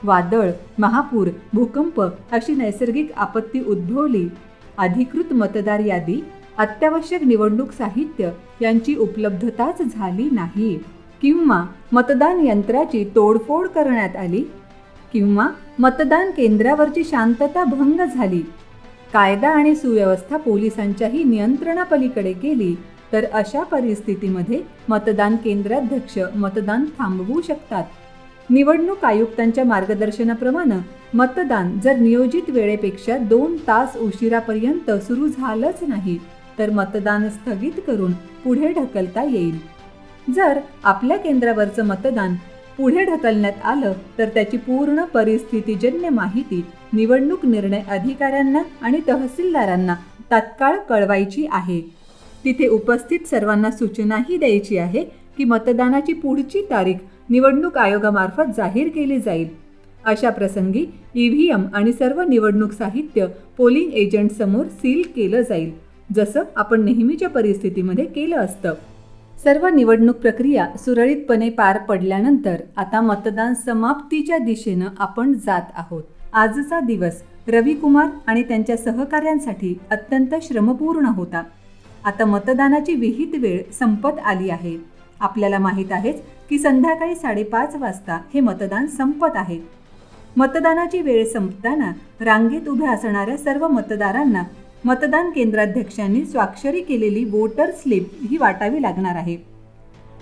Speaker 1: वादळ, महापूर, भूकंप अशी नैसर्गिक आपत्ती उद्भवली, अधिकृत मतदार यादी, अत्यावश्यक निवडणूक साहित्य यांची उपलब्धताच झाली नाही, किंवा मतदान यंत्राची तोडफोड करण्यात आली, किंवा मतदान केंद्रावरची शांतता भंग झाली, कायदा आणि सुव्यवस्था पोलिसांच्याही नियंत्रणापलीकडे गेली, तर अशा परिस्थितीमध्ये मतदान केंद्राध्यक्ष मतदान थांबवू शकतात. निवडणूक आयुक्तांच्या मार्गदर्शनाप्रमाणे मतदान जर नियोजित वेळेपेक्षा 2 तास उशिरापर्यंत सुरू झालंच नाही तर मतदान स्थगित करून पुढे ढकलता येईल. जर आपल्या केंद्रावरचं मतदान पुढे ढकलण्यात आलं तर त्याची पूर्ण परिस्थितीजन्य माहिती निवडणूक निर्णय अधिकाऱ्यांना आणि तहसीलदारांना तात्काळ कळवायची आहे. तिथे उपस्थित सर्वांना सूचनाही द्यायची आहे की मतदानाची पुढची तारीख निवडणूक आयोगामार्फत जाहीर केली जाईल. अशा प्रसंगी EVM आणि सर्व निवडणूक साहित्य पोलिंग एजंट समोर सील केलं जाईल, जसं आपण नेहमीच्या परिस्थितीमध्ये केलं असतं. सर्व निवडणूक प्रक्रिया सुरळीतपणे पार पडल्यानंतर आता मतदान समाप्तीच्या दिशेनं आपण जात आहोत. आजचा दिवस रवी कुमार आणि त्यांच्या सहकाऱ्यांसाठी अत्यंत श्रमपूर्ण होता. आता मतदानाची विहित वेळ संपत आली आहे. आपल्याला माहीत आहेच की संध्याकाळी 5:30 वाजता हे मतदान संपत आहे. मतदानाची वेळ संपताना रांगेत उभ्या असणाऱ्या सर्व मतदारांना मतदान केंद्राध्यक्षांनी स्वाक्षरी केलेली वोटर स्लिप ही वाटावी लागणार आहे.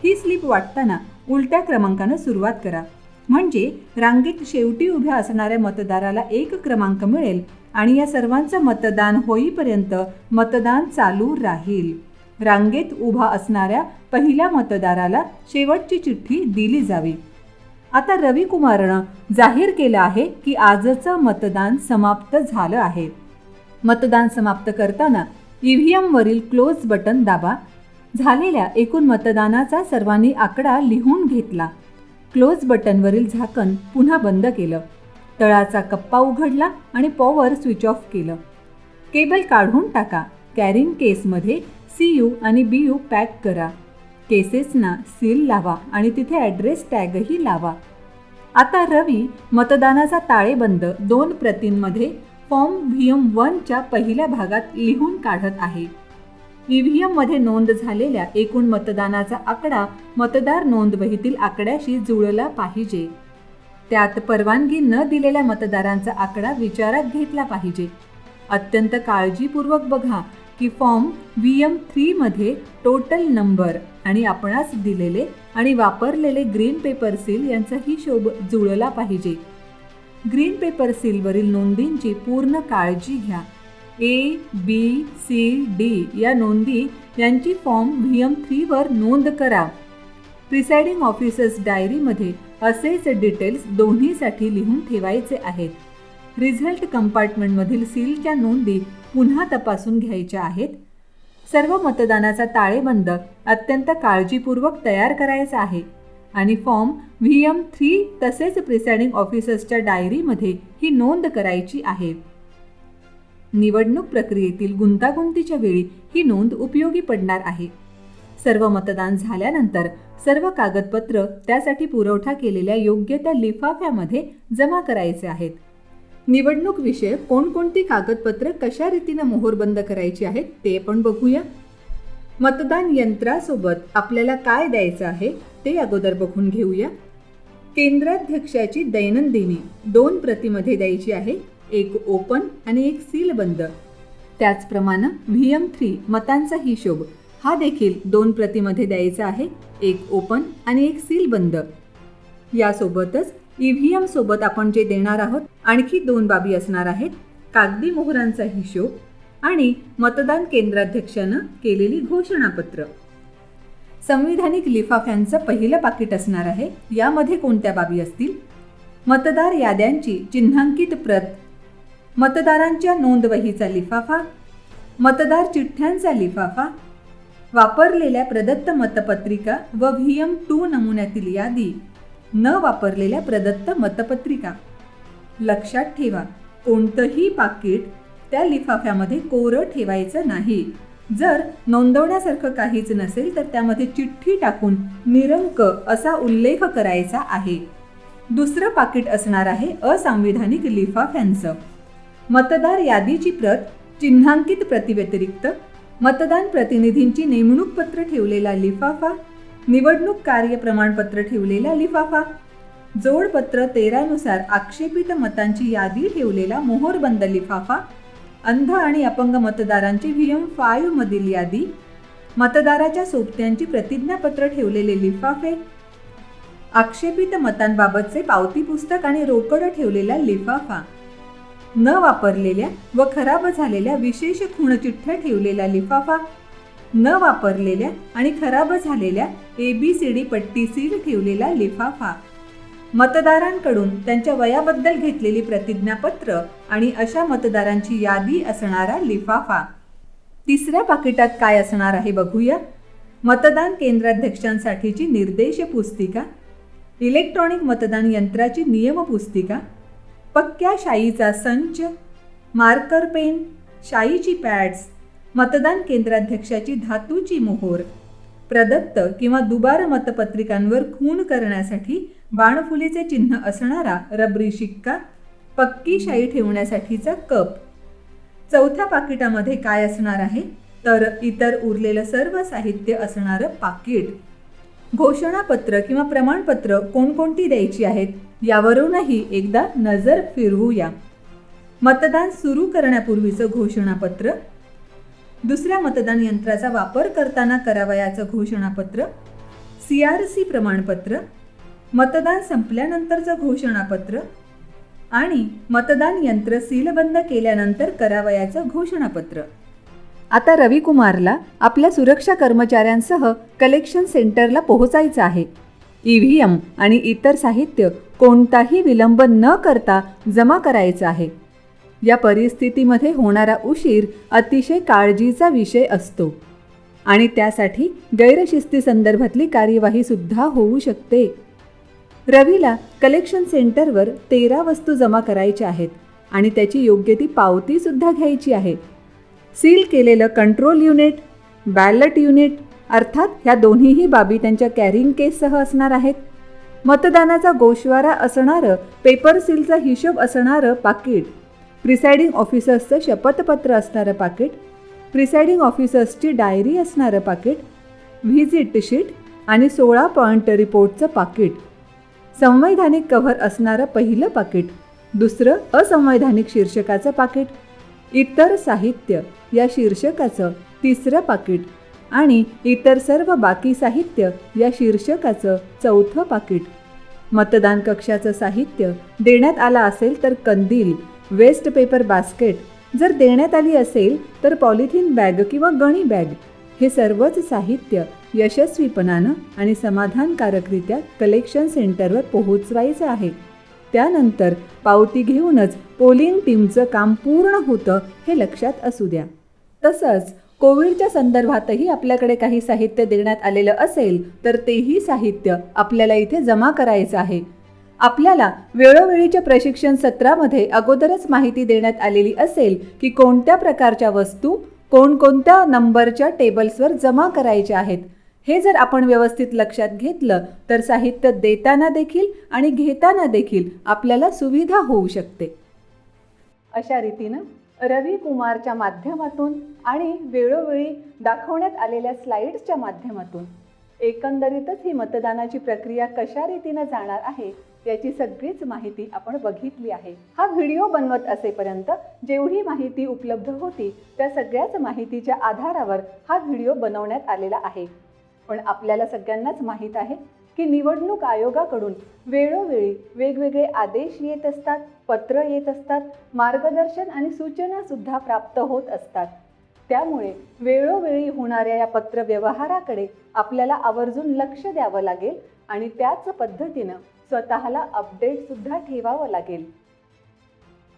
Speaker 1: ही स्लिप वाटताना उलट्या क्रमांकानं सुरुवात करा, म्हणजे रांगेत शेवटी उभ्या असणाऱ्या मतदाराला 1 क्रमांक मिळेल आणि या सर्वांचं मतदान होईपर्यंत मतदान चालू राहील. रांगेत उभा असणाऱ्या पहिल्या मतदाराला शेवटची चिठ्ठी दिली जावी. आता रवी कुमारनं जाहीर केलं आहे की आजचं मतदान समाप्त झालं आहे. मतदान समाप्त करताना EVM वरील क्लोज बटन दाबा. झालेल्या एकूण मतदानाचा सर्वांनी आकडा लिहून घेतला. क्लोज बटनवरील झाकण पुन्हा बंद केलं. तळाचा कप्पा उघडला आणि पॉवर स्विच ऑफ केलं. केबल काढून टाका. कॅरिंग केसमध्ये CU आणि BU पॅक करा. केसेसना सील लावा आणि तिथे ॲड्रेस टॅगही लावा. आता रवी मतदानाचा ताळेबंद 2 प्रतींमध्ये फॉर्म VM1च्या पहिल्या भागात लिहून काढत आहे. EVM मध्ये नोंद झालेल्या एकूण मतदानाचा आकडा मतदार नोंदवहीतील आकड्याशी जुळला पाहिजे. त्यात परवानगी न दिलेल्या मतदारांचा आकडा विचारात घेतला पाहिजे. अत्यंत काळजीपूर्वक बघा की फॉर्म VM3 मध्ये टोटल नंबर आणि आपणास दिलेले आणि वापरलेले ग्रीन पेपर सील यांचा हिशोब जुळला पाहिजे. ग्रीन पेपर सीलवरील नोंदींची पूर्ण काळजी घ्या. ABCD या नोंदी यांची फॉर्म VM3 वर नोंद करा. प्रिसाइडिंग ऑफिसर्स डायरीमध्ये असेच डिटेल्स दोन्हीसाठी लिहून ठेवायचे आहेत. रिझल्ट कंपार्टमेंटमधील सीलच्या नोंदी पुन्हा तपासून घ्यायच्या आहेत. सर्व मतदानाचा ताळेबंद अत्यंत काळजीपूर्वक तयार करायचा आहे आणि फॉर्म VM3 तसेच प्रिसाइडिंग ऑफिसर्सच्या डायरीमध्ये ही नोंद करायची आहे. निवडणूक प्रक्रियेतील गुंतागुंतीच्या वेळी ही नोंद उपयोगी पडणार आहे. सर्व मतदान झाल्यानंतर सर्व कागदपत्र त्यासाठी पुरवठा केलेल्या योग्य त्या लिफाफ्यामध्ये जमा करायचे आहेत. निवडणूक विषयक कोणकोणती कागदपत्र कशा रीतीनं मोहरबंद करायची आहेत ते पण बघूया. मतदान यंत्रासोबत आपल्याला काय द्यायचं आहे ते अगोदर बघून घेऊया. केंद्राध्यक्षाची दैनंदिनी 2 प्रतीमध्ये द्यायची आहे, एक ओपन आणि एक सीलबंद. त्याचप्रमाणे VM3 मतांचा हिशोब हा देखील 2 प्रतीमध्ये द्यायचा आहे, एक ओपन आणि एक सीलबंद. यासोबतच EVM सोबत आपण जे देणार आहोत आणखी 2 बाबी असणार आहेत, कागदी मोहरांचा हिशोब आणि मतदान केंद्राध्यक्षानं केलेली घोषणापत्र. संविधानिक लिफाफ्यांचं पहिलं पाकिट असणार आहे. यामध्ये कोणत्या बाबी असतील? मतदार याद्यांची चिन्हांकित प्रत, मतदारांच्या नोंदवहीचा लिफाफा, मतदार चिठ्ठ्यांचा लिफाफा, वापरलेल्या प्रदत्त मतपत्रिका व VM2 नमुन्यातील यादी, न वापरलेल्या प्रदत्त मतपत्रिका. लक्षात ठेवा, कोणतंही पाकिट त्या लिफाफ्यामध्ये कोरं ठेवायचं नाही. जर नोंदवण्यासारखं काहीच नसेल तर त्यामध्ये चिठ्ठी टाकून निरंक असा उल्लेख करायचा आहे. दुसरं पाकिट असणार आहे असंविधानिक लिफाफ्यांचं. मतदार यादीची प्रत, चिन्हांकित प्रतीव्यतिरिक्त मतदान प्रतिनिधींची नेमणूक पत्र ठेवलेला लिफाफा, निवडणूक कार्य प्रमाणपत्र ठेवलेला लिफाफा, जोडपत्र 13 नुसार आक्षेपित मतांची यादी ठेवलेला मोहरबंद लिफाफा, अंध आणि अपंग मतदारांची VM5 मधील यादी, मतदाराच्या सोबत्यांची प्रतिज्ञापत्र ठेवलेले लिफाफे, आक्षेपित मतांबाबतचे पावती पुस्तक आणि रोकड ठेवलेला लिफाफा, न वापरलेल्या व खराब झालेल्या विशेष खूणचिठ्ठ्या ठेवलेला लिफाफा, न वापरलेल्या आणि खराब झालेल्या ABCD पट्टी सील ठेवलेला लिफाफा, मतदारांकडून त्यांच्या वयाबद्दल घेतलेली प्रतिज्ञापत्र आणि अशा मतदारांची यादी असणारा लिफाफा. तिसऱ्या पाकिटात काय असणार आहे बघूया. मतदान केंद्राध्यक्षांसाठीची निर्देश पुस्तिका, इलेक्ट्रॉनिक मतदान यंत्राची नियम पुस्तिका, पक्क्या शाईचा संच, मार्कर पेन, शाईची पॅड्स, मतदान केंद्राध्यक्षाची धातूची मोहोर, प्रदत्त किंवा दुबार मतपत्रिकांवर खूण करण्यासाठी बाणफुलीचे चिन्ह असणारा रबरी शिक्का, पक्की शाई ठेवण्यासाठीचा कप. चौथ्या पाकिटामध्ये काय असणार आहे तर इतर उरलेलं सर्व साहित्य असणारं पाकिट. घोषणापत्र किंवा प्रमाणपत्र कोणकोणती द्यायची आहेत यावरूनही एकदा नजर फिरवूया. मतदान सुरू करण्यापूर्वीचं घोषणापत्र, दुसऱ्या मतदान यंत्राचा वापर करताना करावयाचं घोषणापत्र, CRC प्रमाणपत्र, मतदान संपल्यानंतरचं घोषणापत्र आणि मतदान यंत्र सीलबंद केल्यानंतर करावयाचं घोषणापत्र. आता रविकुमारला आपल्या सुरक्षा कर्मचाऱ्यांसह कलेक्शन सेंटरला पोहोचायचं आहे. EVM आणि इतर साहित्य कोणताही विलंब न करता जमा करायचं आहे. या परिस्थितीमध्ये होणारा उशीर अतिशय काळजीचा विषय असतो आणि त्यासाठी गैरशिस्तीसंदर्भातली कार्यवाही सुद्धा होऊ शकते. रवीला कलेक्शन सेंटरवर 13 वस्तू जमा करायच्या आहेत आणि त्याची योग्य ती पावती सुद्धा घ्यायची आहे. सील केलेलं कंट्रोल युनिट, बॅलट युनिट अर्थात ह्या दोन्हीही बाबी त्यांच्या कॅरिंग केससह असणार आहेत. मतदानाचा गोषवारा असणारं पेपर सीलचा हिशोब असणारं पाकिट, प्रिसाइडिंग ऑफिसर्सचं शपथपत्र असणारं पाकिट, प्रिसाइडिंग ऑफिसर्सची डायरी असणारं पाकिट, व्हिजिट शीट आणि 16 पॉईंट रिपोर्टचं पाकिट, संवैधानिक कव्हर असणारं पहिलं पाकिट, दुसरं असंवैधानिक शीर्षकाचं पाकिट, इतर साहित्य या शीर्षकाचं तिसरं पाकिट आणि इतर सर्व बाकी साहित्य या शीर्षकाचं चौथं पाकिट. मतदान कक्षाचं साहित्य देण्यात आलं असेल तर कंदील, वेस्ट पेपर बास्केट, जर देण्यात आली असेल तर पॉलिथिन बॅग किंवा गणी बॅग, हे सर्वच साहित्य यशस्वीपणानं आणि समाधानकारकरित्या कलेक्शन सेंटरवर पोहोचवायचं आहे. त्यानंतर पावती घेऊनच पोलिंग टीमचं काम पूर्ण होतं हे लक्षात असू द्या. तसंच कोविडच्या संदर्भातही आपल्याकडे काही साहित्य देण्यात आलेलं असेल तर तेही साहित्य आपल्याला इथे जमा करायचं आहे. आपल्याला वेळोवेळीच्या प्रशिक्षण सत्रामध्ये अगोदरच माहिती देण्यात आलेली असेल की कोणत्या प्रकारच्या वस्तू कोणकोणत्या नंबरच्या टेबल्सवर जमा करायच्या आहेत. हे जर आपण व्यवस्थित लक्षात घेतलं तर साहित्य देताना देखील आणि घेताना देखील आपल्याला सुविधा होऊ शकते. अशा रीतीनं रवी कुमारच्या माध्यमातून आणि वेळोवेळी दाखवण्यात आलेल्या स्लाइड्सच्या माध्यमातून एकंदरीतच ही मतदानाची प्रक्रिया कशा रीतीनं जाणार आहे याची सगळीच माहिती आपण बघितली आहे. हा व्हिडिओ बनवत असेपर्यंत जेवढी माहिती उपलब्ध होती त्या सगळ्याच माहितीच्या आधारावर हा व्हिडिओ बनवण्यात आलेला आहे. पण आपल्याला सगळ्यांनाच माहीत आहे की निवडणूक आयोगाकडून वेळोवेळी वेगवेगळे आदेश येत असतात, पत्र येत असतात, मार्गदर्शन आणि सूचना सुद्धा प्राप्त होत असतात. त्यामुळे वेळोवेळी होणाऱ्या या पत्रव्यवहाराकडे आपल्याला आवर्जून लक्ष द्यावं लागेल आणि त्याच पद्धतीनं स्वतःला अपडेट सुद्धा ठेवावं लागेल.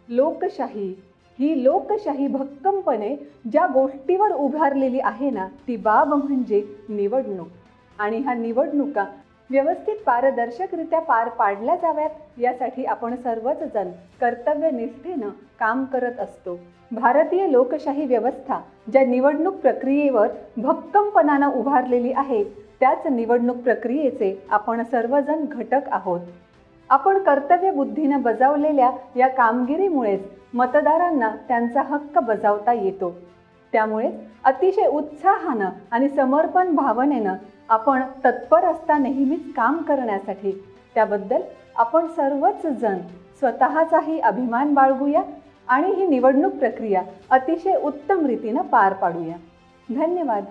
Speaker 1: लोकशाही ही लोकशाही भक्कमपणे ज्या गोष्टीवर उभारलेली आहे ना, ती बाब म्हणजे निवडणूक. आणि ह्या निवडणुका व्यवस्थित पारदर्शकरित्या पार पाडल्या जाव्यात यासाठी आपण सर्वच जण कर्तव्यनिष्ठेनं काम करत असतो. भारतीय लोकशाही व्यवस्था ज्या निवडणूक प्रक्रियेवर भक्कमपणानं उभारलेली आहे त्याच निवडणूक प्रक्रियेचे आपण सर्वजण घटक आहोत. आपण कर्तव्यबुद्धीनं बजावलेल्या या कामगिरीमुळेच मतदारांना त्यांचा हक्क बजावता येतो. त्यामुळे अतिशय उत्साहानं आणि समर्पण भावनेनं आपण तत्पर असता नेहमीच काम करण्यासाठी त्याबद्दल आपण सर्वच जण स्वतःचाही अभिमान बाळगूया आणि ही निवडणूक प्रक्रिया अतिशय उत्तम रीतीनं पार पाडूया. धन्यवाद.